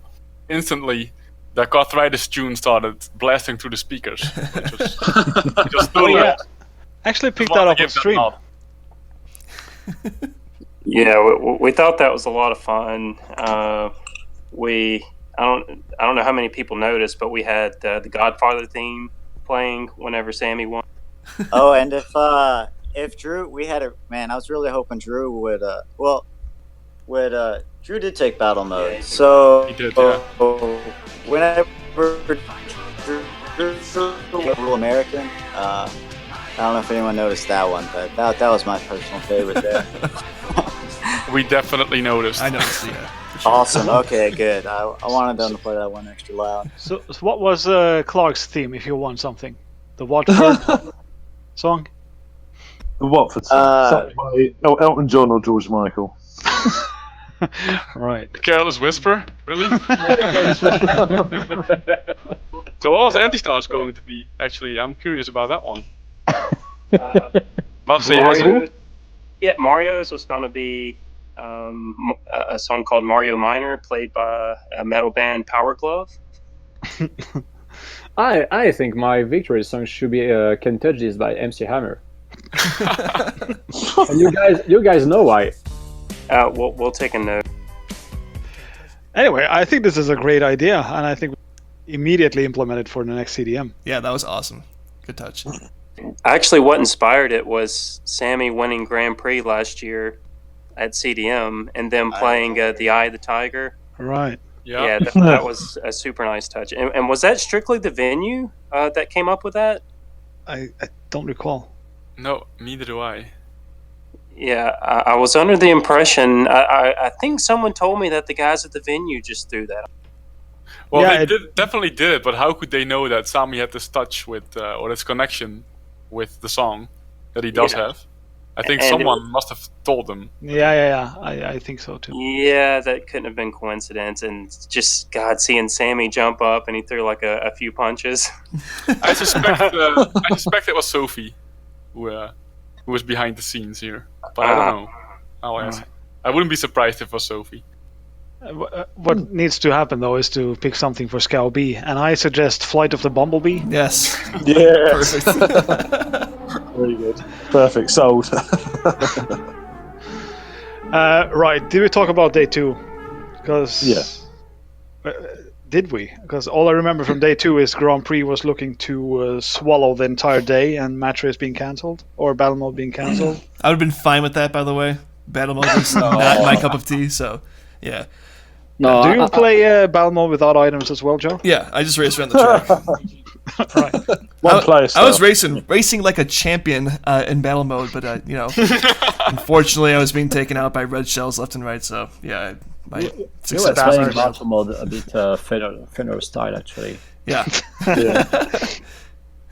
instantly the Carthritis tune started blasting through the speakers, which was just totally yeah. awesome. Actually picked Just that wanted up to on give them stream. nod. Yeah, we thought that was a lot of fun. I don't know how many people noticed, but we had the Godfather theme playing whenever Sammy won. Oh, and if Drew, we had a man. I was really hoping Drew would. Drew did take battle mode, so He did, yeah. whenever Drew Rule American, I don't know if anyone noticed that one, but that was my personal favorite there. We definitely noticed. I noticed, yeah. for sure. Awesome. Okay, good. I wanted them to play that one extra loud. So what was Clark's theme if you won something? The Watford song? The Watford song. By Elton John or George Michael. Right. Careless Whisper? Really? So what was Antistar's going to be? Actually, I'm curious about that one. Mario's was going to be a song called Mario Minor, played by a metal band Power Glove. I think my victory song should be "Can't Touch This" by MC Hammer. And you guys know why. We'll take a note. Anyway, I think this is a great idea, and I think we immediately implement it for the next CDM. Yeah, that was awesome. Good touch. Actually, what inspired it was Sammy winning Grand Prix last year at CDM, and then playing The Eye of the Tiger. Right. Yeah, that was a super nice touch. And was that strictly the venue that came up with that? I don't recall. No, neither do I. Yeah, I was under the impression. I think someone told me that the guys at the venue just threw that. Well, Yeah, they definitely did it, but how could they know that Sami had this touch with, or this connection with the song that he does have? I think someone must have told them. Yeah. I think so too. Yeah, that couldn't have been coincidence. And just, God, seeing Sammy jump up and he threw like a few punches. I suspect it was Sophie who was behind the scenes here, but I don't know. I'll ask. I wouldn't be surprised if it was Sophie. What needs to happen though is to pick something for Scout B, and I suggest Flight of the Bumblebee. Yes. Yes. Perfect. Very good. Perfect. Sold. Right. Did we talk about day 2? Because did we? Because all I remember from day 2 is Grand Prix was looking to swallow the entire day and match race being cancelled or battle mode being cancelled. I would have been fine with that, by the way. Battle mode is not my cup of tea, so yeah. No, Do you play battle mode without items as well, Joe? Yeah, I just raced around the track. Right. One player. I was racing like a champion in battle mode, but unfortunately, I was being taken out by red shells left and right. So yeah, my You were success playing was battle mode a bit Fenrir style, actually. yeah.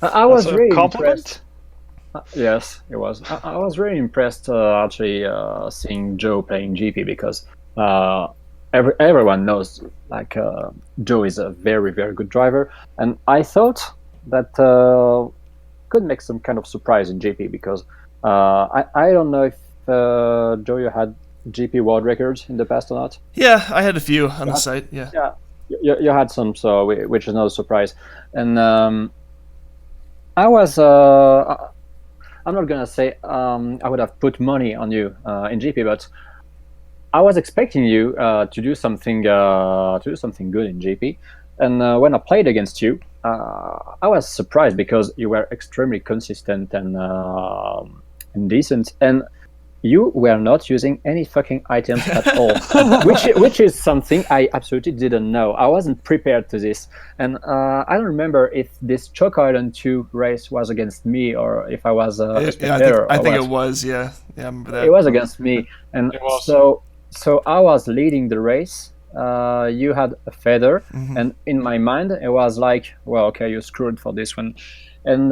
I was That's a really compliment? impressed. Yes, it was. I was really impressed actually seeing Joe playing GP because everyone knows like Joe is a very, very good driver, and I thought that could make some kind of surprise in GP because I don't know if Joe, you had GP world records in the past or not. Yeah, I had a few on the site. Yeah. Yeah, you had some, so which is not a surprise. And I was. I'm not gonna say I would have put money on you in GP, but I was expecting you to do something good in GP. And when I played against you, I was surprised because you were extremely consistent and decent, and you were not using any fucking items at all, which is something I absolutely didn't know. I wasn't prepared to this, and I don't remember if this Choke Island 2 race was against me or if I was a spectator. I think it was. Yeah, I remember that. It was against me, and so I was leading the race. You had a feather, and in my mind it was like, well, okay, you're screwed for this one. And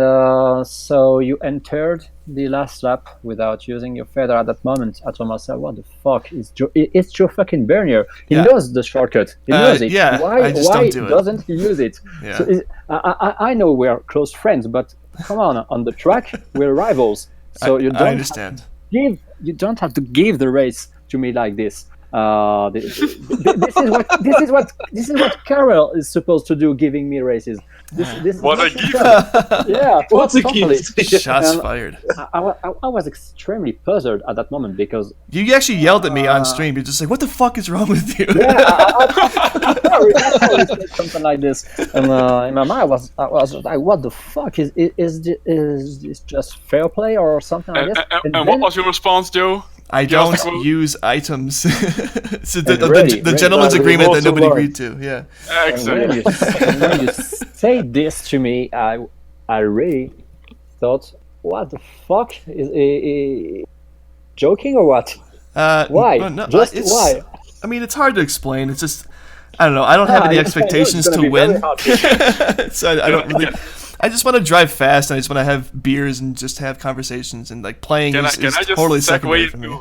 so you entered the last lap without using your feather at that moment. I told myself, what the fuck is Joe? It's Joe fucking Bernier. He knows the shortcut. He knows it. Yeah, why don't do it. doesn't he use it? Yeah. So I know we're close friends, but come on the track, we're rivals. So you I don't understand. you don't have to give the race to me like this. This is what Karel is supposed to do, giving me races. What a gift! Yeah, What a totally. gift! Shots And fired. I was extremely puzzled at that moment because You actually yelled at me on stream. You're just like, "What the fuck is wrong with you?" I probably said something like this, and in my mind I was like, "What the fuck is this just fair play or something like this?" And what was your response, Joe? I You asked don't the quote? use items. It's ready, the gentleman's ready. agreement that Also nobody right. agreed to. Yeah. Exactly. When you say this to me, I really thought, "What the fuck is joking or what? Why? Well, no, Just it's, why?" I mean, it's hard to explain. It's just, I don't know. I don't have any I know, it's expectations gonna to be very win. hard. So I don't really. I just want to drive fast, and I just want to have beers and just have conversations, and like playing Can I is just totally segue secondary for into? me.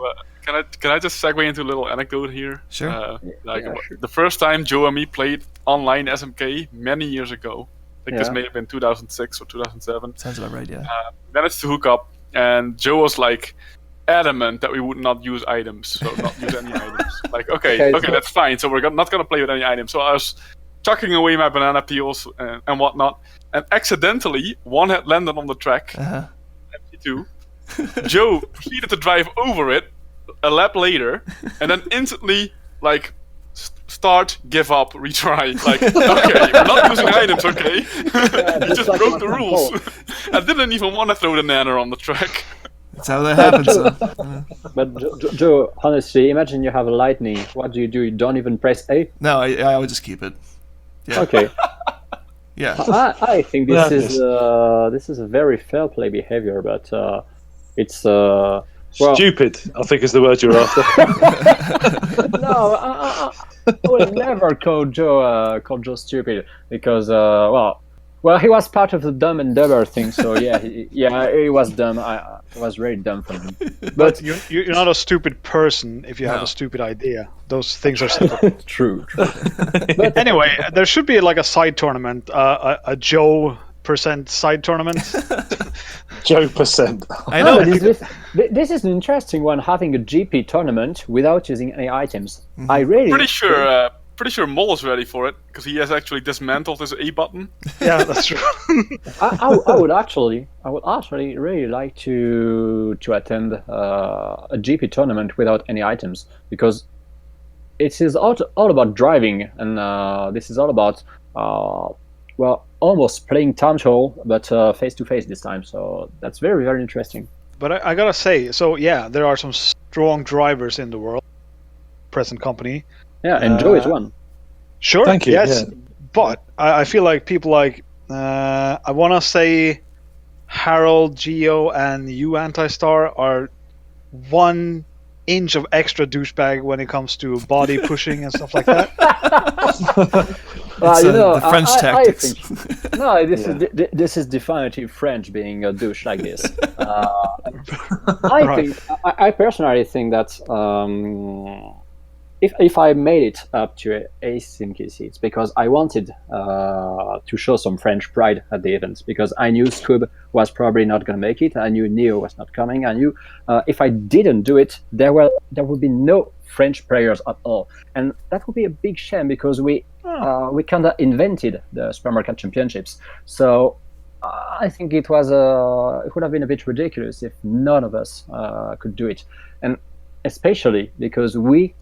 Can I just segue into a little anecdote here? Sure. The first time Joe and me played online SMK many years ago, I think this Yeah. may have been 2006 or 2007. Sounds about right. Yeah. Managed to hook up, and Joe was like adamant that we would not use items, so not use any items. Like, okay, so- that's fine. So we're not gonna play with any items. So I was chucking away my banana peels and whatnot, and accidentally one had landed on the track. Uh-huh. MT2. Joe proceeded to drive over it a lap later, and then instantly like start, give up, retry. Like, okay, we're not using items, okay? He just just like broke my the phone rules. call. I didn't even want to throw the nanner on the track. That's how that happens. Though. But Joe, honestly, imagine you have a lightning. What do? You don't even press A? No, I would just keep it. Yeah. Okay. Yeah. I think this is a very fair play behavior, but it's well, Stupid, I think is the word you're after. no, I will never call Joe stupid because well, he was part of the Dumb and Dumber thing, so yeah, he was dumb. It was really dumb for him. But you're not a stupid person if you have No. a stupid idea. Those things are separate. True. But anyway, there should be like a side tournament, a Joe % side tournament. Joe percent. I No, know. but this is an interesting one, having a GP tournament without using any items. I really Pretty sure Mol is ready for it because he has actually dismantled his A button. Yeah, that's true. I would actually really like to attend a GP tournament without any items, because it is all about driving, and this is all about almost playing time trial, but face to face this time. So that's very, very interesting. But I gotta say, so yeah, there are some strong drivers in the world, present company. Yeah, and Joe is one. Sure. Thank you, Yes, yeah. but I feel like people like I want to say Harold, Geo, and you, Antistar, are 1 inch of extra douchebag when it comes to body pushing and stuff like that. It's, the French tactics. I think, no, this is definitive French being a douche like this. I personally think that if I made it up to ASIMKC, it's because I wanted to show some French pride at the event, because I knew Scoob was probably not going to make it. I knew Neo was not coming. I knew if I didn't do it, there would be no French players at all, and that would be a big shame, because we kind of invented the Supermarket Championships. So I think it would have been a bit ridiculous if none of us could do it, and especially because we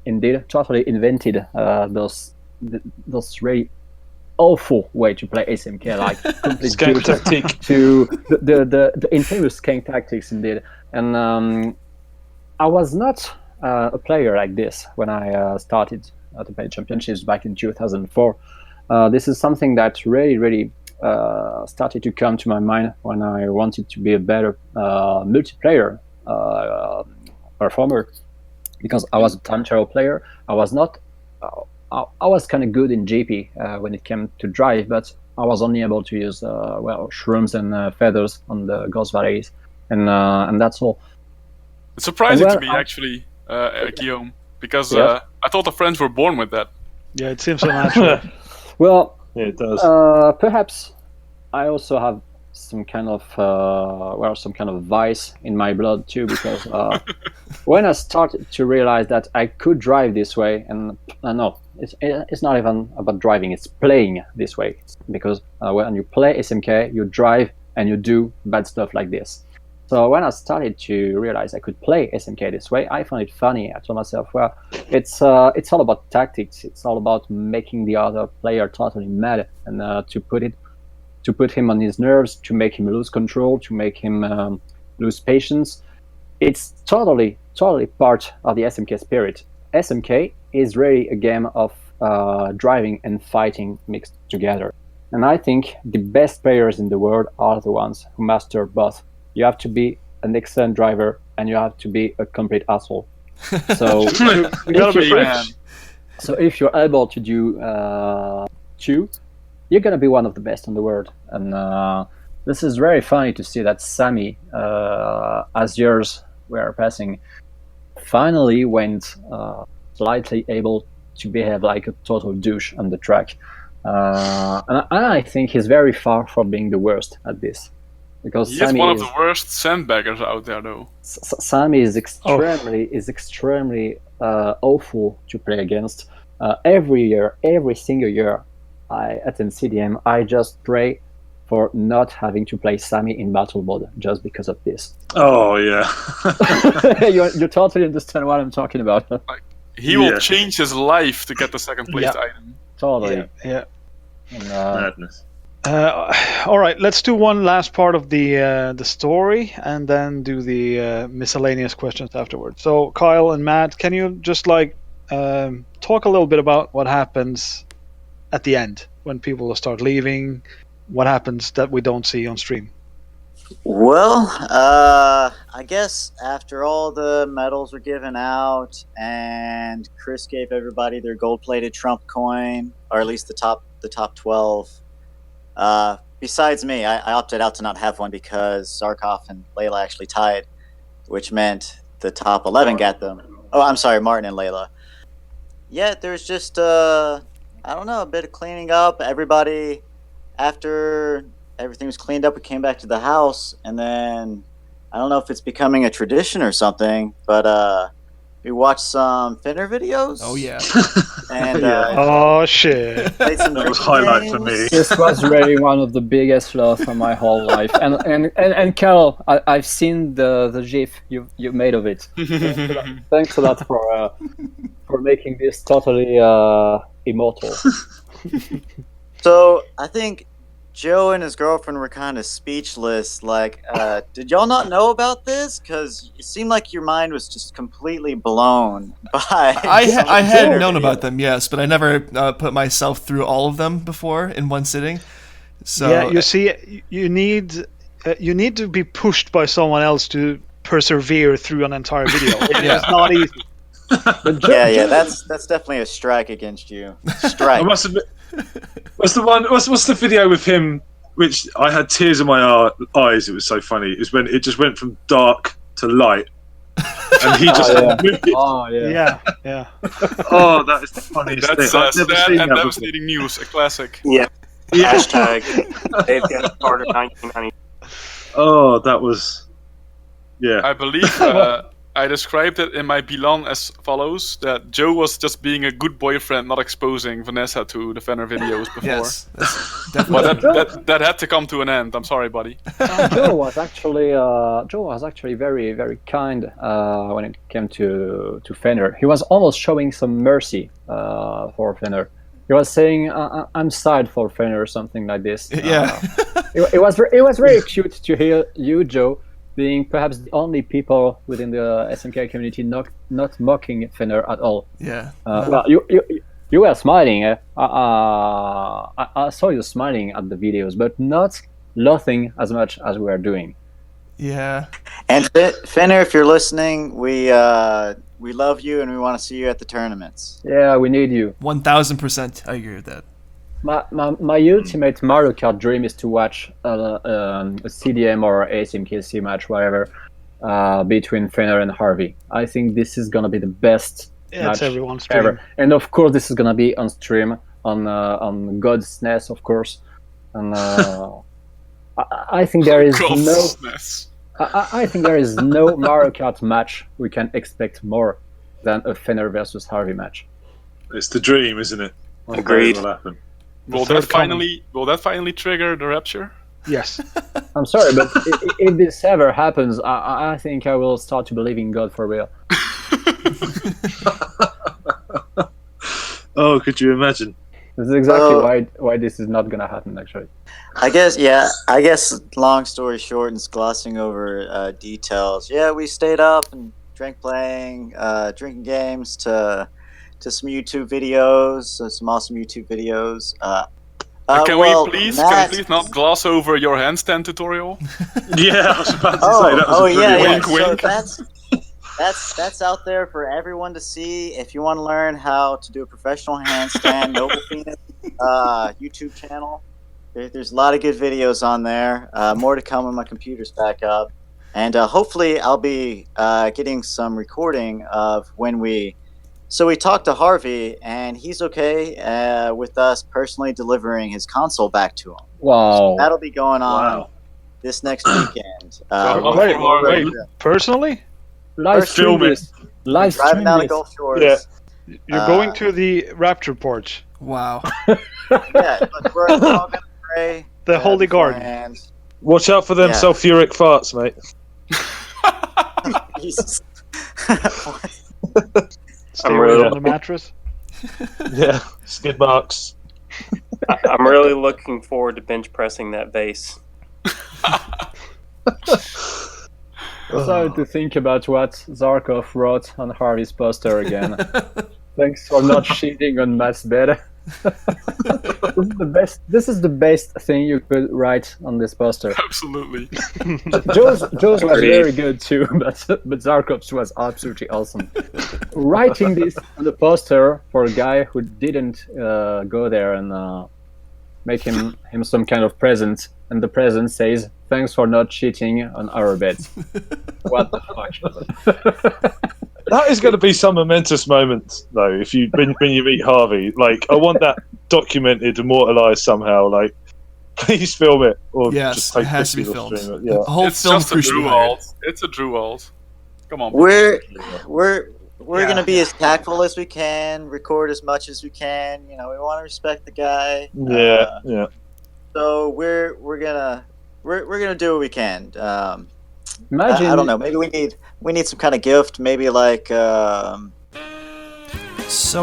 indeed totally invented those really awful way to play SMK, like complete Skank tactic. to the infamous skank tactics indeed. And I was not a player like this when I started to play championships back in 2004. This is something that really started to come to my mind when I wanted to be a better multiplayer performer, because I was a time trial player. I was not. I was kind of good in GP when it came to drive, but I was only able to use shrooms and feathers on the Ghost Valleys, and that's all. It's surprising Well, to me, actually, Guillaume, because Yes. I thought the French were born with that. Yeah, it seems so natural. Well, Yeah, it does. perhaps I also have some kind of vice in my blood too, because when I started to realize that I could drive this way, and no, it's not even about driving, it's playing this way, because when you play SMK, you drive and you do bad stuff like this. So when I started to realize I could play SMK this way, I found it funny. I told myself, well, it's all about tactics. It's all about making the other player totally mad, and to put him on his nerves, to make him lose control, to make him lose patience. It's totally part of the SMK spirit. SMK is really a game of driving and fighting mixed together. And I think the best players in the world are the ones who master both. You have to be an excellent driver, and you have to be a complete asshole. So, if you're able to do two, you're gonna be one of the best in the world. And this is very funny to see that Sammy, as years were passing, finally went slightly able to behave like a total douche on the track. And I think he's very far from being the worst at this. Because he is one of the worst sandbaggers out there, though. Sammy is extremely awful to play against. Every single year I attend CDM, I just pray for not having to play Sammy in battle mode just because of this. Oh yeah, you totally understand what I'm talking about. Like, he will change his life to get the second place item. Totally. Yeah. Madness. All right, let's do one last part of the story, and then do the miscellaneous questions afterwards. So, Kyle and Matt, can you just talk a little bit about what happens at the end when people start leaving? What happens that we don't see on stream? Well, I guess after all the medals were given out, and Chris gave everybody their gold-plated Trump coin, or at least the top 12. Besides me, I opted out to not have one because Zarkov and Layla actually tied, which meant the top 11 got them. Oh, I'm sorry, Martin and Layla. Yeah, there's just, I don't know, a bit of cleaning up. Everybody, after everything was cleaned up, we came back to the house, and then, I don't know if it's becoming a tradition or something, but we watched some Finner videos. Oh, yeah. And, oh, shit. That was highlight for me. This was really one of the biggest flaws of my whole life. And Carol, I've seen the GIF you made of it. Thanks a lot for making this totally immortal. So, I think Joe and his girlfriend were kind of speechless. Like, did y'all not know about this? Because it seemed like your mind was just completely blown by. I had known about them, yes, but I never put myself through all of them before in one sitting. So yeah, you see, you need to be pushed by someone else to persevere through an entire video. It's not easy. Yeah, that's definitely a strike against you. Strike. I must admit, what's the video with him? Which I had tears in my eyes. It was so funny. It was when it just went from dark to light, and he just. Yeah. Oh, that is the funniest thing. That's I've never sad seen and that devastating news. A classic. Yeah. Yeah. Hashtag they've got started 1990. Oh, that was. Yeah. I believe I described it in my Bilan as follows: that Joe was just being a good boyfriend, not exposing Vanessa to the Fenner videos before. Yes, But that had to come to an end. I'm sorry, buddy. Joe was actually very, very kind when it came to Fenner. He was almost showing some mercy for Fenner. He was saying, "I'm sad for Fenner," or something like this. Yeah. It was very cute to hear you, Joe, being perhaps the only people within the SMK community not mocking Fenner at all. Yeah. Well, you were smiling. I saw you smiling at the videos, but not laughing as much as we were doing. Yeah. And Fenner, if you're listening, we love you and we want to see you at the tournaments. Yeah, we need you. 1000%. I agree with that. My ultimate Mario Kart dream is to watch a CDM or ASMKC match, whatever, between Fenner and Harvey. I think this is gonna be the best match everyone's dream. ever. And of course, this is gonna be on stream on God's NES, of course. And I think there is Golf no. mess. I think there is no Mario Kart match we can expect more than a Fenner versus Harvey match. It's the dream, isn't it? One Agreed. day it will happen. Will third that finally trigger the rapture? Yes. I'm sorry, but if this ever happens, I think I will start to believe in God for real. Oh, could you imagine? This is exactly why this is not gonna happen, actually. I guess long story short, and glossing over details. Yeah, we stayed up and drinking games to some YouTube videos, some awesome YouTube videos. Can well, we please not gloss over your handstand tutorial? Yeah, I was about to say that was a brilliant wink. So that's out there for everyone to see. If you want to learn how to do a professional handstand, Noble Phoenix YouTube channel. There's a lot of good videos on there. More to come when my computer's back up, and hopefully I'll be getting some recording of when we. So we talked to Harvey, and he's okay with us personally delivering his console back to him. Wow. So that'll be going on this next weekend. Wait, personally? Live stream this. Live stream driving out of this. Gulf Shores. Yeah. You're going to the Rapture Porch. Wow. Yeah, but we're all gonna pray. The Holy Garden. And Watch out for them sulfuric farts, mate. Jesus. Stay away from the mattress. Yeah, skid marks. I'm really looking forward to bench pressing that vase. Sorry to think about what Zarkov wrote on Harvey's poster again. Thanks for not cheating on Matt's bed. This is the best thing you could write on this poster. Absolutely. Joe's was very good too, but Zarkov's was absolutely awesome. Writing this on the poster for a guy who didn't go there and make him some kind of present, and the present says, "Thanks for not cheating on our bets." What the fuck? That is going to be some momentous moment, though. If you when you meet Harvey, like I want that documented, immortalized somehow. Like, please film it, or Yes, just take it has to be pictures or filmed. stream it. Yeah. A whole It's film just a crew should be Drew hired. alt. It's a Drew alt. Come on. We're gonna be as tactful as we can, record as much as we can. You know, we want to respect the guy. Yeah. So we're gonna do what we can. Imagine. I don't know. Maybe we need some kind of gift. Maybe like. So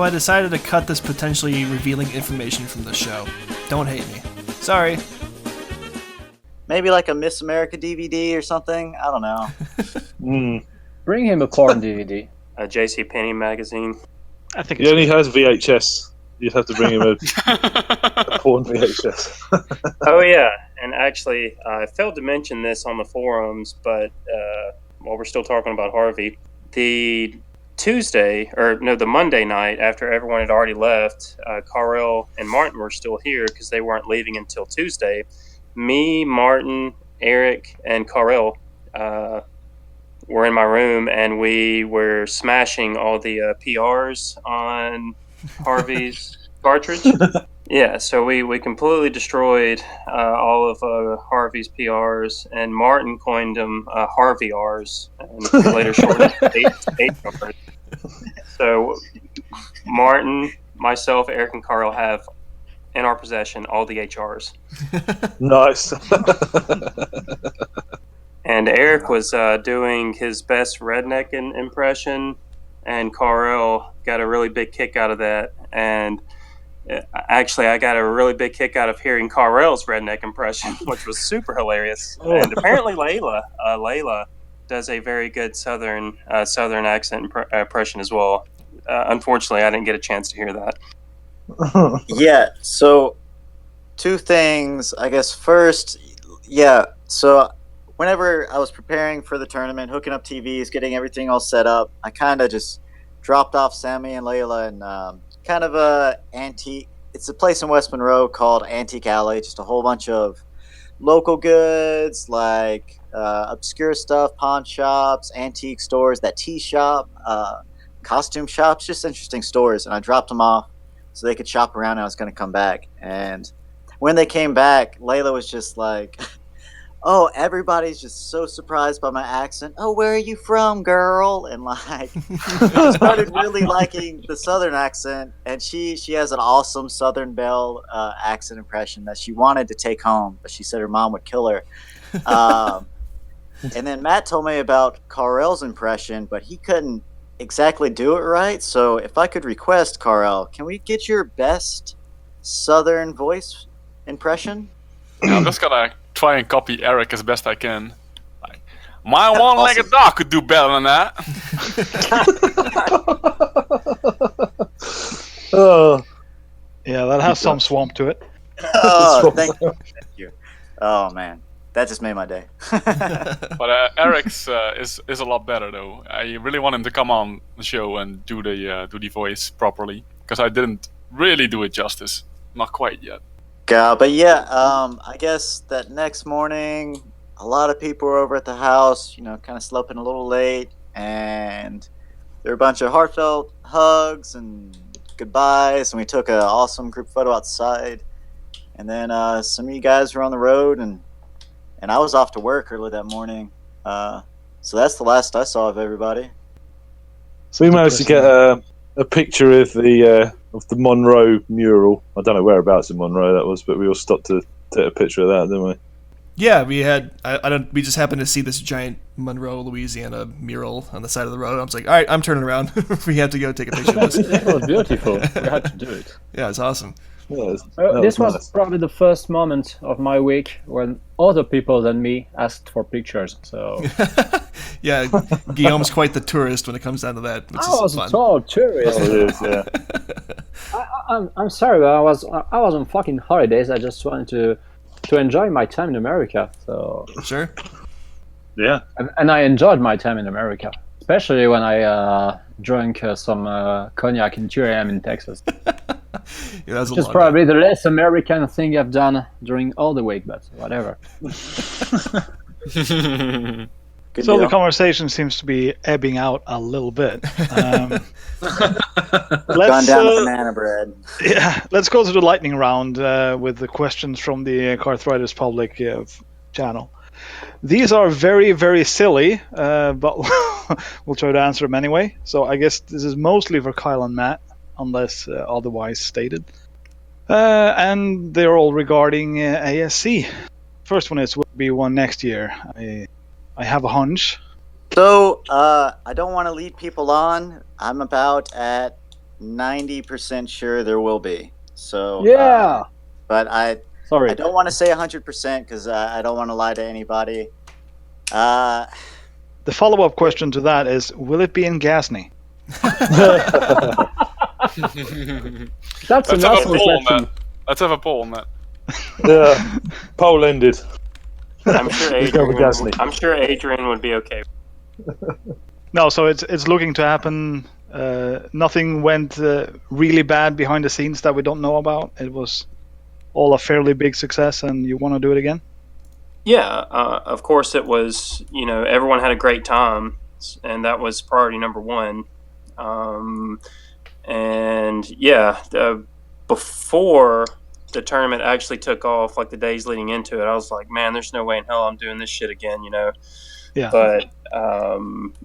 I decided to cut this potentially revealing information from the show. Don't hate me. Sorry. Maybe like a Miss America DVD or something. I don't know. Bring him a porn DVD. A JCPenney magazine. I think He only has VHS. You'd have to bring him a porn VHS. Oh yeah, and actually, I failed to mention this on the forums, but while we're still talking about Harvey, the Monday night after everyone had already left, Karel and Martin were still here because they weren't leaving until Tuesday. Me, Martin, Eric, and Karel were in my room, and we were smashing all the PRs on Harvey's cartridge. Yeah, so we completely destroyed all of Harvey's PRs, and Martin coined them Harvey Rs, and later shortened it to 8 Rs. So Martin, myself, Eric, and Karel have in our possession all the HRs. Nice. And Eric was doing his best redneck impression, and Karel got a really big kick out of that. And actually, I got a really big kick out of hearing Karel's redneck impression, which was super hilarious. And apparently, Layla does a very good southern accent impression as well. Unfortunately, I didn't get a chance to hear that. Yeah. So, two things. I guess first, so whenever I was preparing for the tournament, hooking up TVs, getting everything all set up, I kind of just dropped off Sammy and Layla and kind of a antique. It's a place in West Monroe called Antique Alley. Just a whole bunch of local goods, like obscure stuff, pawn shops, antique stores, that tea shop, costume shops, just interesting stores. And I dropped them off so they could shop around, and I was going to come back. And when they came back, Layla was just like, oh, everybody's just so surprised by my accent. Oh, where are you from, girl? And like, I started really liking the Southern accent, and she has an awesome Southern Belle accent impression that she wanted to take home, but she said her mom would kill her. And then Matt told me about Karel's impression, but he couldn't exactly do it right. So if I could request, Karel, can we get your best Southern voice impression? I'm just gonna try and copy Eric as best I can. Like, my one-legged dog could do better than that. Oh, Yeah, that has some swamp to it. Oh, thank you. Thank you. Oh, man. That just made my day. But Eric's is a lot better though. I really want him to come on the show and do the voice properly, because I didn't really do it justice. Not quite yet. But yeah, I guess that next morning, a lot of people were over at the house, kind of sloping a little late, and there were a bunch of heartfelt hugs and goodbyes, and we took an awesome group photo outside. And then some of you guys were on the road, and I was off to work early that morning. So that's the last I saw of everybody. so we managed to get a picture of the Monroe mural. I don't know whereabouts in Monroe that was, but we all stopped to take a picture of that, didn't we? Yeah, we had. We just happened to see this giant Monroe, Louisiana mural on the side of the road. I was like, all right, I'm turning around. We have to go take a picture of this. It was beautiful. We had to do it. Yeah, it's awesome. Yeah, This was nice. probably the first moment of my week when other people than me asked for pictures. So Yeah, Guillaume's quite the tourist when it comes down to that, which I is was fun. a total tourist. Oh, it is, yeah. I'm sorry, but I was on fucking holidays. I just wanted to enjoy my time in America. So Sure. Yeah. and I enjoyed my time in America, especially when I drank some cognac in 2 a.m. in Texas. Yeah, that was a Which is long probably the less American thing I've done during all the week, but whatever. Good So deal. the conversation seems to be ebbing out a little bit. Gone Let's down to banana bread. let's go to the lightning round with the questions from the Carthritis Public channel. These are very, very silly, but we'll try to answer them anyway. So I guess this is mostly for Kyle and Matt, unless otherwise stated. And they're all regarding ASC. First one is, will be one next year. I have a hunch. So, I don't want to lead people on. I'm about at 90% sure there will be. So, Yeah. But I Sorry. don't want to say 100% because I don't want to lie to anybody. The follow-up question to that is, will it be in Gasney? That's an Let's have a awesome poll on question. that. Let's have a poll on that. Yeah. Poll ended. I'm sure Let's go with Gasly. Adrian would be okay. No, so it's looking to happen. Nothing went really bad behind the scenes that we don't know about. It was all a fairly big success, and you want to do it again? Yeah, of course it was. Everyone had a great time, and that was priority number one. And yeah, before the tournament actually took off, like the days leading into it, I was like, man, there's no way in hell I'm doing this shit again, Yeah. But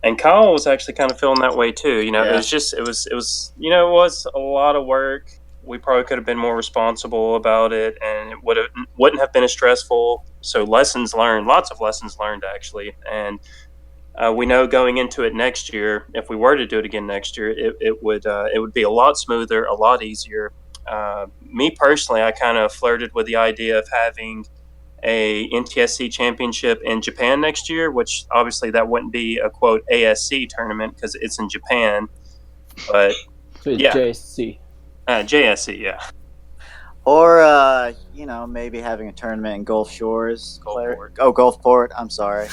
and Kyle was actually kind of feeling that way too. Yeah. It was it was a lot of work. We probably could have been more responsible about it, and it wouldn't have been as stressful. So lessons learned, lots of lessons learned actually, and we know going into it next year, if we were to do it again next year, it would be a lot smoother, a lot easier. Me personally, I kind of flirted with the idea of having a NTSC championship in Japan next year, which obviously that wouldn't be a quote ASC tournament because it's in Japan, but So it's Yeah. JSC. JSC, yeah. Or, maybe having a tournament in Gulf Shores. Gulfport. I'm sorry.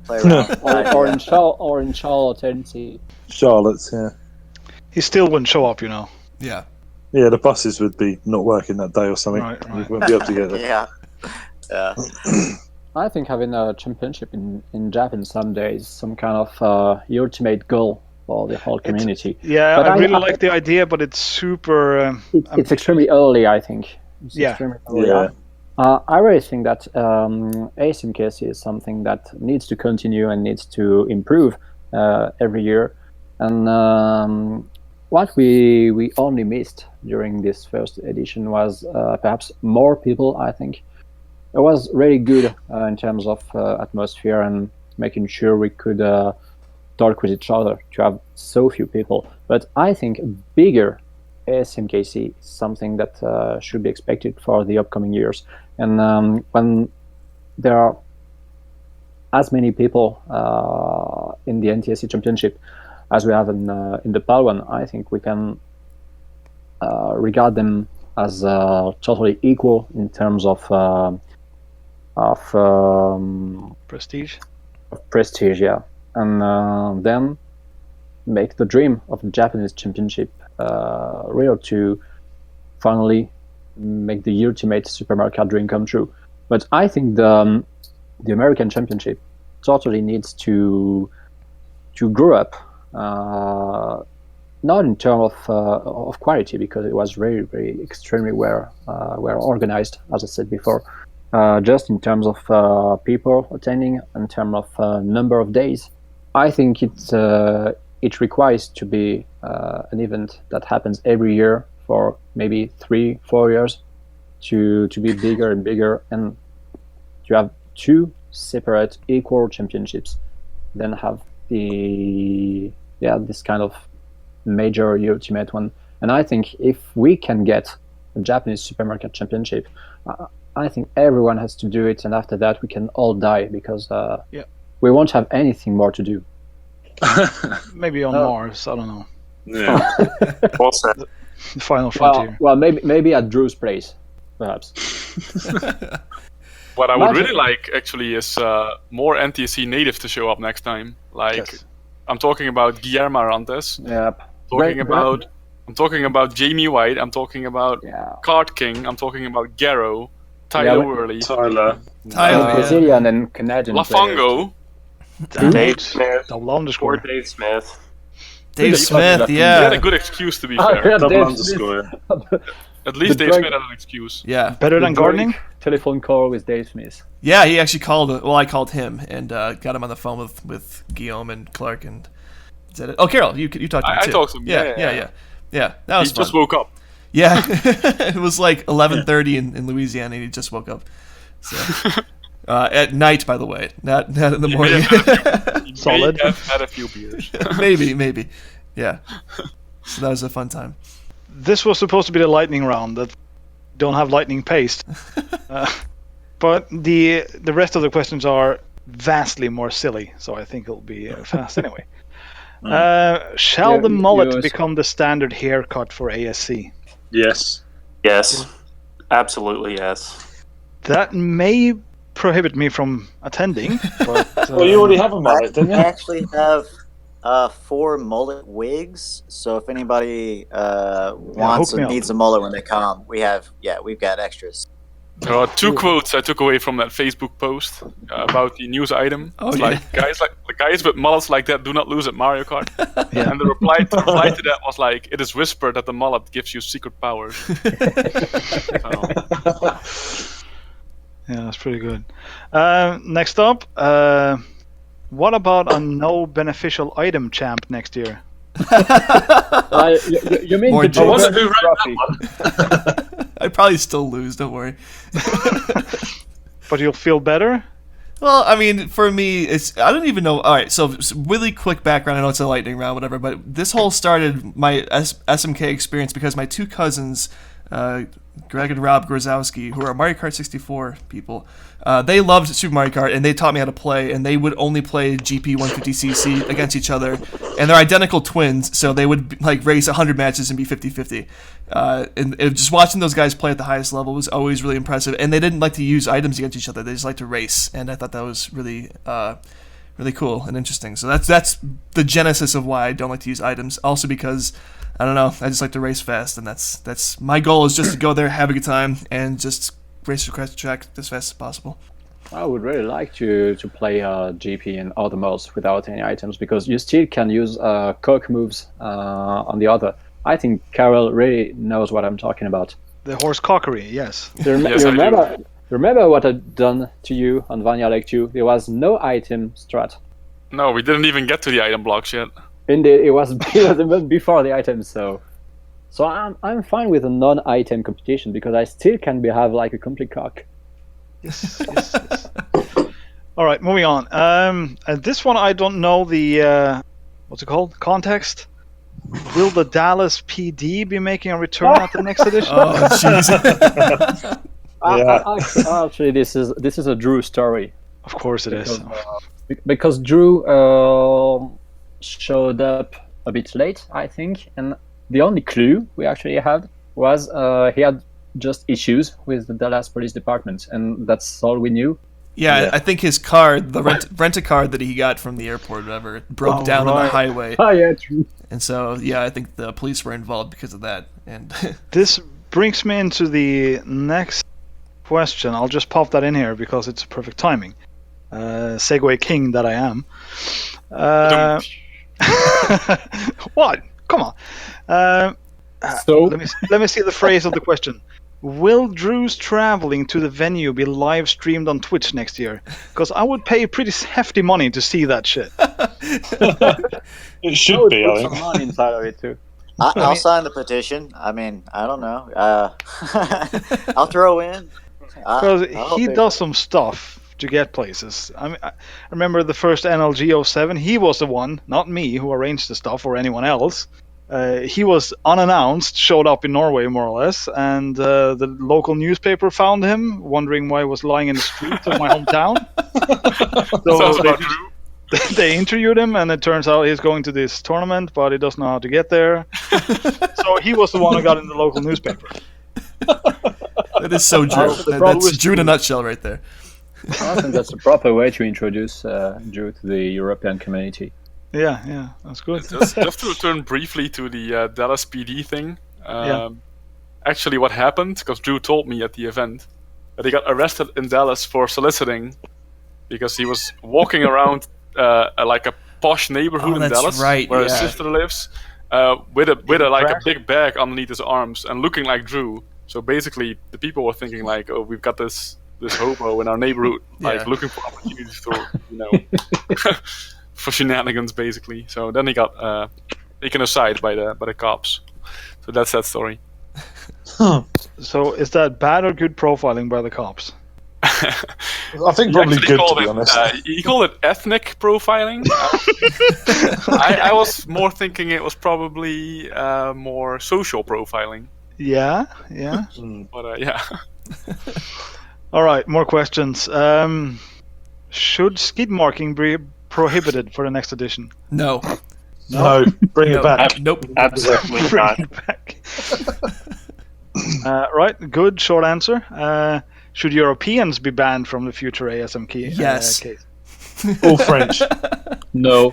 Play around. Or in Charlotte, Tennessee. Charlotte's, yeah. He still wouldn't show up, Yeah. Yeah, the buses would be not working that day or something. Right. We wouldn't be able to get there. Yeah. Yeah. I think having a championship in Japan someday is some kind of ultimate goal for the whole community. Yeah, But I really I- like the idea, but it's super. It's extremely early, I think. It's Yeah. extremely early. Yeah. I really think that ASMKC is something that needs to continue and needs to improve every year. And what we only missed during this first edition was perhaps more people, I think. It was really good in terms of atmosphere and making sure we could talk with each other to have so few people. But I think bigger ASMKC is something that should be expected for the upcoming years. And when there are as many people in the NTSC Championship as we have in the PAL one, I think we can regard them as totally equal in terms of Prestige. Of prestige, yeah. And then make the dream of the Japanese Championship real, to finally make the ultimate Super Mario Kart dream come true. But I think the American Championship totally needs to grow up, not in terms of quality, because it was very, very extremely well organized, as I said before. Just in terms of people attending, in terms of number of days. I think it requires to be an event that happens every year for maybe 3-4 years to be bigger and bigger, and to have 2 separate equal championships, then have this kind of major ultimate one. And I think if we can get a Japanese Super Mario Kart Championship, I think everyone has to do it, and after that we can all die, because we won't have anything more to do. Maybe on Mars, I don't know. Yeah. The final frontier. Well, maybe at Drew's place, perhaps. What I would really like, actually, is more NTSC native to show up next time. Like, Yes. I'm talking about Guillermo Arantes. Yep. I'm talking about Jamie White. I'm talking about Kart King. I'm talking about Garrow, Tyler Worley, Tyler, Brazilian and Canadian Lafango, Dave Smith, double underscore. or Dave Smith. Dave Smith, He had a yeah. good excuse, to be fair. double underscore. At least The Dave drunk- Smith had an excuse. Yeah. Better than gardening? Telephone call with Dave Smith. Yeah, he actually called. Well, I called him and got him on the phone with Guillaume and Clark and. Is that it? Oh, Carol, you talked to him I too. talked to him. Yeah, that was He fun. just woke up. Yeah, it was like 11:30 in Louisiana, and he just woke up. So at night, by the way, not in the morning. He Solid. may have had a few beers. maybe, yeah. So that was a fun time. This was supposed to be the lightning round that don't have lightning paste. But the rest of the questions are vastly more silly, so I think it'll be fast anyway. Shall the mullet become the standard haircut for ASC? Yes. Yes, absolutely yes. That may prohibit me from attending, but Well, you already have a mullet, I don't you? actually have 4 mullet wigs, so if anybody wants hook me or up. needs a mullet when they come, we've got extras. There are 2 quotes I took away from that Facebook post about the news item. Oh, It's yeah. guys with mullets like that do not lose at Mario Kart. Yeah. And the reply to that was like, it is whispered that the mullet gives you secret powers. yeah, that's pretty good. Next up, what about a no beneficial item champ next year? You mean More the jokes. I wonder who trophy? wrote that one. I'd probably still lose. Don't worry. But you'll feel better? Well, I mean, for me, I don't even know. All right, so really quick background. I know it's a lightning round, whatever, but this whole started my SMK experience because my 2 cousins, Greg and Rob Grozowski, who are Mario Kart 64 people, they loved Super Mario Kart, and they taught me how to play, and they would only play GP 150cc against each other, and they're identical twins, so they would like race 100 matches and be 50-50. And just watching those guys play at the highest level was always really impressive, and they didn't like to use items against each other. They just liked to race, and I thought that was really really cool and interesting. So that's the genesis of why I don't like to use items. Also because I don't know, I just like to race fast, and that's my goal is just to go there, have a good time, and just race across the track as fast as possible. I would really like to play GP in other modes without any items, because you still can use coke moves on the other. I think Carol really knows what I'm talking about. The horse cockery, yes. You Yes, I do. Remember what I'd done to you on Vanilla Lake 2? There was no item strat. No, we didn't even get to the item blocks yet. Indeed, it was even before the items, so I'm fine with a non-item competition because I still can have like a complete cock. Yes. All right, moving on. This one I don't know the what's it called? Context. Will the Dallas PD be making a return at the next edition? Oh, jeez. Actually, this is a Drew story. Of course it is. Because Drew showed up a bit late, I think, and the only clue we actually had was he had just issues with the Dallas Police Department, and that's all we knew. Yeah, I think his card, the rent-a-car that he got from the airport, whatever, broke down on the highway. Oh yeah, true. And so, yeah, I think the police were involved because of that. And this brings me into the next question. I'll just pop that in here because it's perfect timing. Segway king that I am. What? Come on. So let me see the phrase of the question. Will Drew's traveling to the venue be live streamed on Twitch next year? Because I would pay pretty hefty money to see that shit. It should be, I put think. some money inside of it too. I'll sign the petition. I mean, I don't know. I'll throw in. Because he does some stuff to get places. I remember the first NLG 07. He was the one, not me, who arranged the stuff or anyone else. He was unannounced, showed up in Norway more or less, and the local newspaper found him, wondering why he was lying in the street of my hometown. So they interviewed him, and it turns out he's going to this tournament, but he doesn't know how to get there. So he was the one who got in the local newspaper. that is so Drew. That's Drew in a nutshell right there. I think that's the proper way to introduce Drew to the European community. Yeah, that's good. Just to return briefly to the Dallas PD thing. Actually, what happened, because Drew told me at the event, that he got arrested in Dallas for soliciting because he was walking around like a posh neighborhood in Dallas, where his sister lives, with a big bag underneath his arms and looking like Drew. So basically, the people were thinking like, "Oh, we've got this hobo in our neighborhood, like looking for opportunities to, for shenanigans, basically." So then he got taken aside by the cops. So that's that story. So is that bad or good profiling by the cops? I think probably good, to be honest. He called it ethnic profiling. I was more thinking it was probably more social profiling. Yeah. But yeah. All right, more questions. Should skid marking be prohibited for the next edition? No. Bring it back. Nope. Absolutely not. Bring it back. Right, good short answer. Should Europeans be banned from the future ASM key? Yes. Case? All French. No,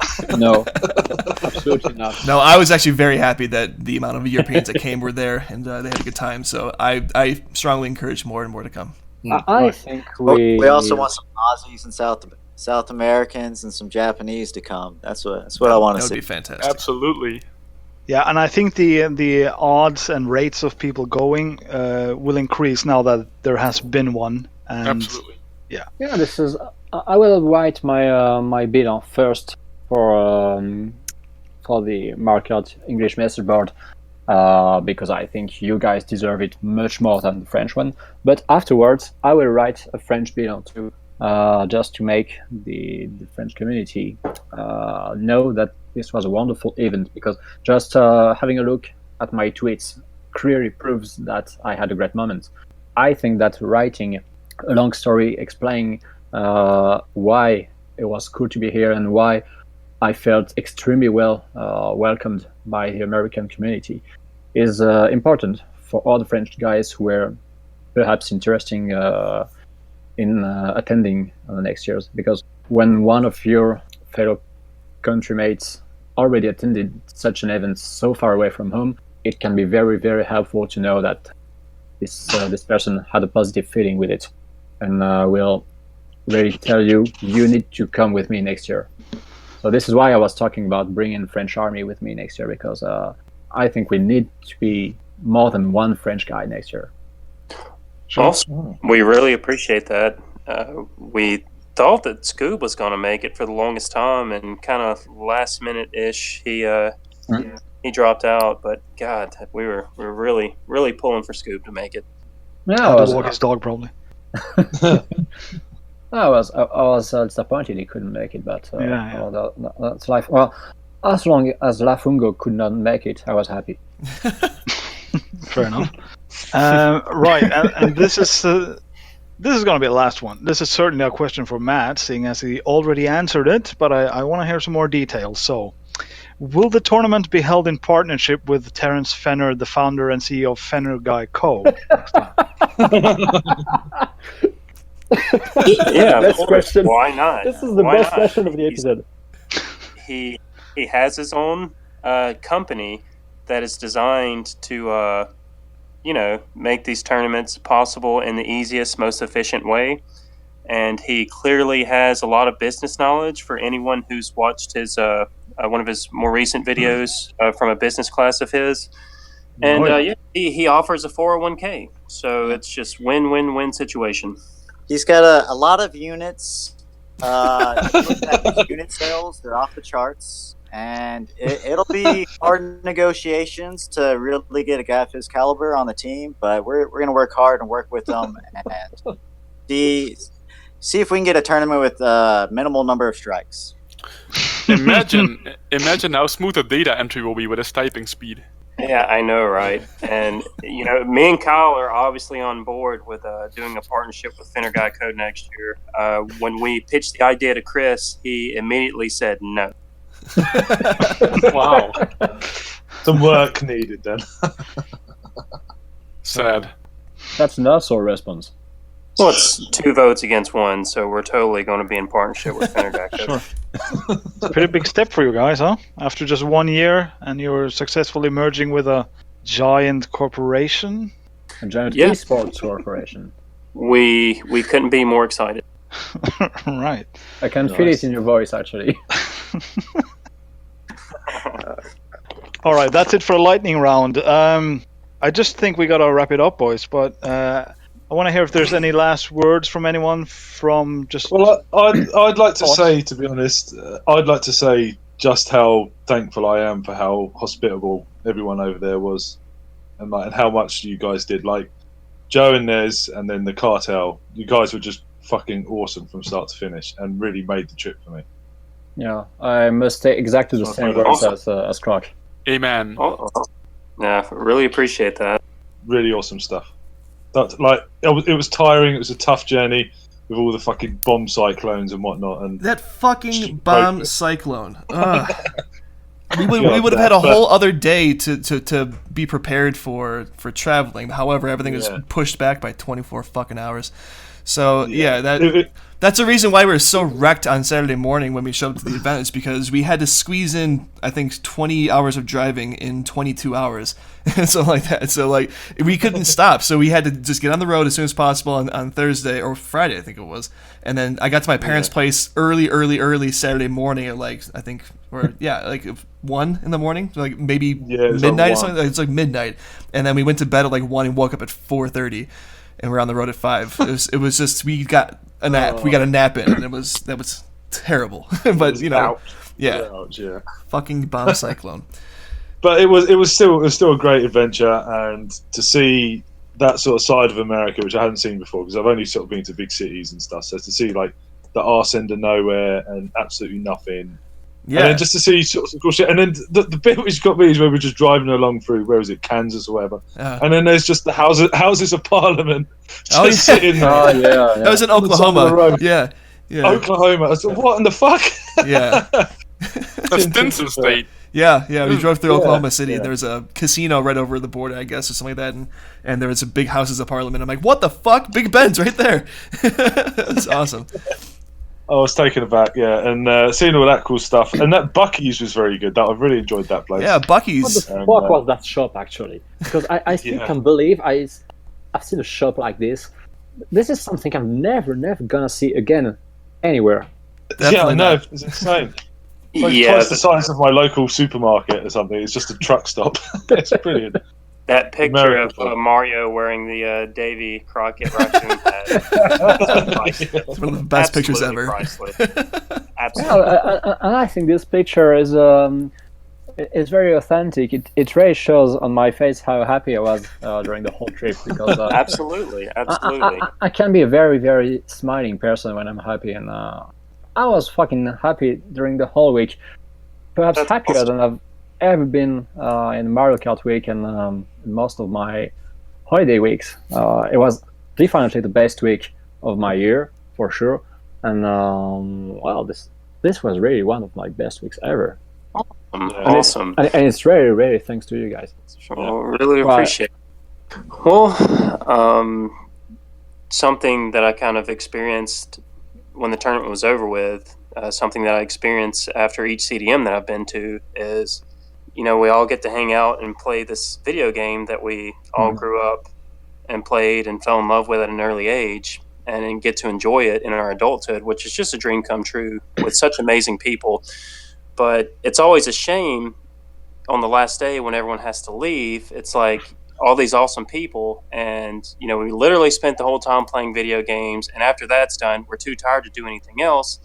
absolutely not. No, I was actually very happy that the amount of Europeans that came were there, and they had a good time. So I strongly encourage more and more to come. I think we also want some Aussies and South Americans and some Japanese to come. That's what I want to see. That would be fantastic. Absolutely. Yeah, and I think the odds and rates of people going will increase now that there has been one. And Absolutely. Yeah. Yeah, this is. I will write my bid on first for the Market English message board because I think you guys deserve it much more than the French one. But afterwards, I will write a French bid on too, just to make the French community know that this was a wonderful event. Because just having a look at my tweets clearly proves that I had a great moment. I think that writing a long story explaining why it was cool to be here and why I felt extremely well welcomed by the American community is important for all the French guys who were perhaps interesting in attending the next years. Because when one of your fellow countrymates already attended such an event so far away from home, it can be very, very helpful to know that this person had a positive feeling with it and will really tell you need to come with me next year. So this is why I was talking about bringing French army with me next year, because I think we need to be more than one French guy next year. Awesome. We really appreciate that. We thought that Scoob was going to make it for the longest time, and kind of last minute ish, he dropped out. But God, we were really pulling for Scoob to make it. Yeah, Had to walk his dog probably. I was disappointed he couldn't make it, but that's life. Well, as long as Lafungo could not make it, I was happy. Fair enough. Right, and this is going to be the last one. This is certainly a question for Matt, seeing as he already answered it, but I want to hear some more details. So, will the tournament be held in partnership with Terence Fenner, the founder and CEO of Fenner Guy Co.? Yeah, best question. Why not? This is the Why best not? question of the episode. He has his own company that is designed to make these tournaments possible in the easiest, most efficient way. And he clearly has a lot of business knowledge for anyone who's watched his one of his more recent videos from a business class of his. And he offers a 401k, so it's just win-win-win situation. He's got a lot of units. Look at his unit sales; they're off the charts, and it'll be hard negotiations to really get a guy of his caliber on the team. But we're going to work hard and work with him and see if we can get a tournament with minimal number of strikes. Imagine how smooth the data entry will be with his typing speed. Yeah, I know, right? And me and Kyle are obviously on board with doing a partnership with Fenner Guy Code next year. When we pitched the idea to Chris, he immediately said no. Wow. Some work needed then. Sad. That's an also response. Well, it's 2 votes against 1, so we're totally going to be in partnership with Fenner Guy Code. Sure. It's a pretty big step for you guys, huh? After just 1 year, and you're successfully merging with a giant corporation. A giant esports corporation. We couldn't be more excited. Right. I can feel it in your voice, actually. All right, that's it for a lightning round. I just think we gotta wrap it up, boys. But I want to hear if there's any last words from anyone from just. Well, I'd like to say, to be honest, I'd like to say just how thankful I am for how hospitable everyone over there was, and how much you guys did. Like Joe and Nez, and then the Kartel. You guys were just fucking awesome from start to finish, and really made the trip for me. Yeah, I must say exactly the same words as Clark. Amen. Yeah, really appreciate that. Really awesome stuff. It was tiring. It was a tough journey with all the fucking bomb cyclones and whatnot. And that fucking bomb cyclone. We would have had a whole other day to be prepared for traveling. However, everything was pushed back by 24 fucking hours. So that's the reason why we were so wrecked on Saturday morning when we showed up to the event, is because we had to squeeze in, I think, 20 hours of driving in 22 hours. So like that. So like we couldn't stop. So we had to just get on the road as soon as possible on Thursday or Friday, I think it was. And then I got to my parents' place early Saturday morning at like 1 in the morning, like maybe midnight or something. It's like midnight. And then we went to bed at like 1 and woke up at 4:30. And we're on the road at 5. It was just, we got a nap. We got a nap in, and that was terrible. But fucking bomb cyclone. But it was still a great adventure, and to see that sort of side of America, which I hadn't seen before, because I've only sort of been to big cities and stuff. So to see like the arse end of nowhere and absolutely nothing. Yeah. And then just to see sort of cool shit. And then the bit which got me is where we're just driving along through, where is it, Kansas or whatever. And then there's just the Houses of Parliament just sitting there. Oh, yeah. That was in Oklahoma. Yeah. Oklahoma. I said, what in the fuck? Yeah. That's Stinson State. Yeah. We drove through Oklahoma City. There was a casino right over the border, I guess, or something like that. And there was a big Houses of Parliament. I'm like, what the fuck? Big Ben's right there. That's awesome. I was taken aback, and seeing all that cool stuff, and that Buc-ee's was very good. I really enjoyed that place. Yeah, Buc-ee's. What the fuck was that shop actually? Because I still can't believe I've seen a shop like this. This is something I'm never gonna see again anywhere. Definitely no, it's insane. It's like twice the size of my local supermarket or something. It's just a truck stop. It's brilliant. That picture American of Mario wearing the Davy Crockett raccoon hat. It's one of the best pictures ever. Priceless. Yeah, Absolutely. and I think this picture is it's very authentic. It really shows on my face how happy I was during the whole trip because Absolutely. I can be a very, very smiling person when I'm happy, and I was fucking happy during the whole week. Perhaps That's happier awesome. than I've ever been in Mario Kart week and most of my holiday weeks. It was definitely the best week of my year, for sure. And well, this was really one of my best weeks ever. Awesome. And it's really, really thanks to you guys. Well, really appreciate it. Well, something that I kind of experienced when the tournament was over with, something that I experience after each CDM that I've been to is, we all get to hang out and play this video game that we all grew up and played and fell in love with at an early age, and then get to enjoy it in our adulthood, which is just a dream come true with such amazing people. But it's always a shame on the last day when everyone has to leave. It's like all these awesome people, and we literally spent the whole time playing video games, and after that's done, we're too tired to do anything else.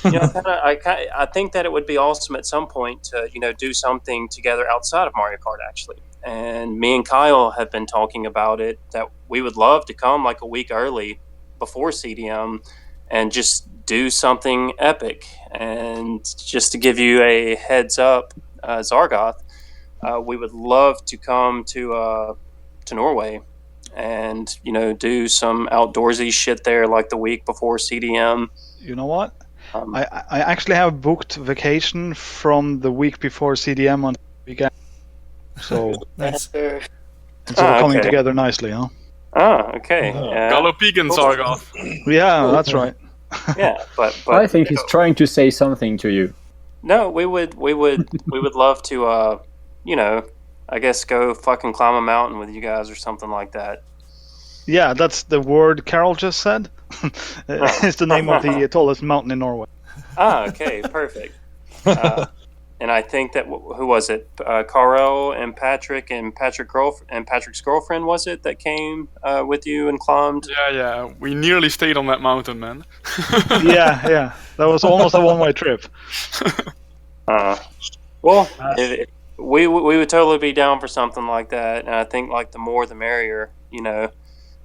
I think that it would be awesome at some point to do something together outside of Mario Kart, actually. And me and Kyle have been talking about it, that we would love to come like a week early before CDM and just do something epic. And just to give you a heads up, Zargoth, we would love to come to Norway and do some outdoorsy shit there like the week before CDM. You know what? I actually have booked vacation from the week before CDM on the weekend. So Nice. it's all coming together nicely, huh? Okay. Galopigan Zargoth. Yeah, that's right. Yeah, but I think he's trying to say something to you. No, we would love to I guess go fucking climb a mountain with you guys or something like that. Yeah, that's the word Carol just said. It's the name of the tallest mountain in Norway. Okay, perfect. And I think that who was it? Carl and Patrick and Patrick's girlfriend, was it, that came with you and climbed? Yeah. We nearly stayed on that mountain, man. Yeah. That was almost a one-way trip. Well, we would totally be down for something like that, and I think like the more the merrier.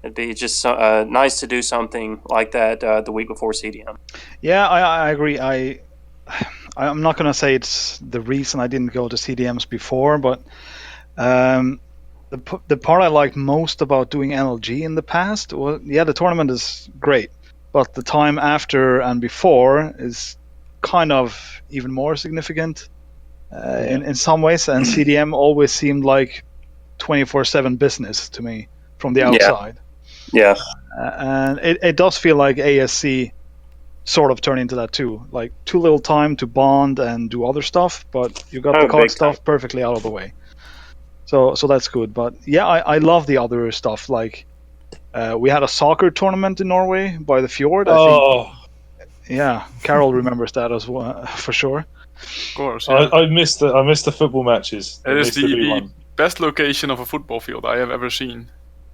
It'd be just nice to do something like that the week before CDM. Yeah, I agree. I'm not going to say it's the reason I didn't go to CDMs before, but the part I liked most about doing NLG in the past was, the tournament is great, but the time after and before is kind of even more significant in some ways, and CDM always seemed like 24/7 business to me from the outside. Yeah. And it does feel like ASC sort of turned into that too. Like too little time to bond and do other stuff, but you got the card stuff perfectly out of the way. So that's good. But yeah, I love the other stuff. Like we had a soccer tournament in Norway by the fjord. I think. Yeah, Carol remembers that as well for sure. Of course. Yeah. I missed the football matches. It is the best location of a football field I have ever seen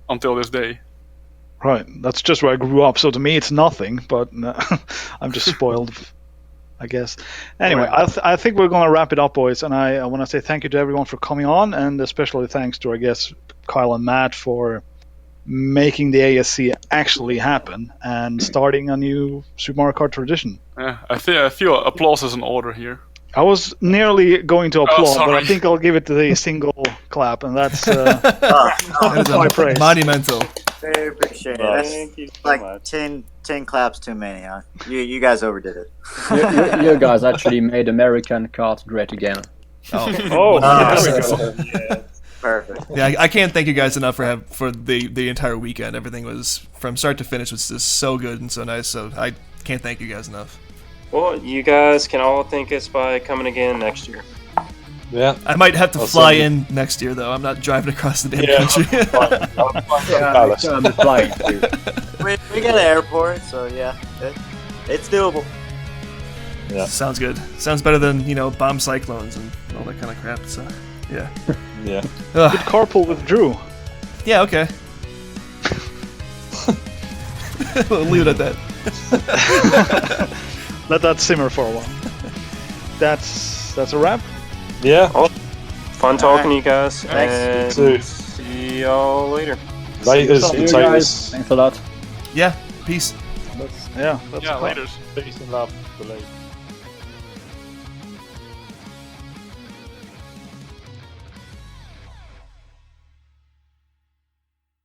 until this day. Right, that's just where I grew up. So to me, it's nothing. But I'm just spoiled, I guess. Anyway, I think we're gonna wrap it up, boys. And I want to say thank you to everyone for coming on, and especially thanks to, I guess, Kyle and Matt for making the ASC actually happen and starting a new Super Mario Kart tradition. Yeah, I feel applause is in order here. I was nearly going to applaud, but sorry. I think I'll give it the single clap, and that's my praise. Monumental. Very appreciate it. Thank you so Like much. 10 claps too many, huh? You guys overdid it. You guys actually made American kart great again. There we go. Yeah. Perfect. Yeah, I can't thank you guys enough for the entire weekend. Everything was from start to finish was just so good and so nice. So I can't thank you guys enough. Well, you guys can all thank us by coming again next year. Yeah. I might have to fly in next year though. I'm not driving across the damn country. I'm flying too. We got an airport, so yeah, it's doable. Yeah. Sounds good. Sounds better than bomb cyclones and all that kind of crap. So Yeah. Yeah. Ugh. Good carpool with Drew. Yeah, okay. We'll leave it at that. Let that simmer for a while. That's a wrap. Yeah. Fun talking to you guys. Thanks. And You too. see y'all later. Laters, See you potatoes. guys. Thanks a lot. Yeah, peace. Yeah, that's Yeah, the plan. later. Peace and love. Believe.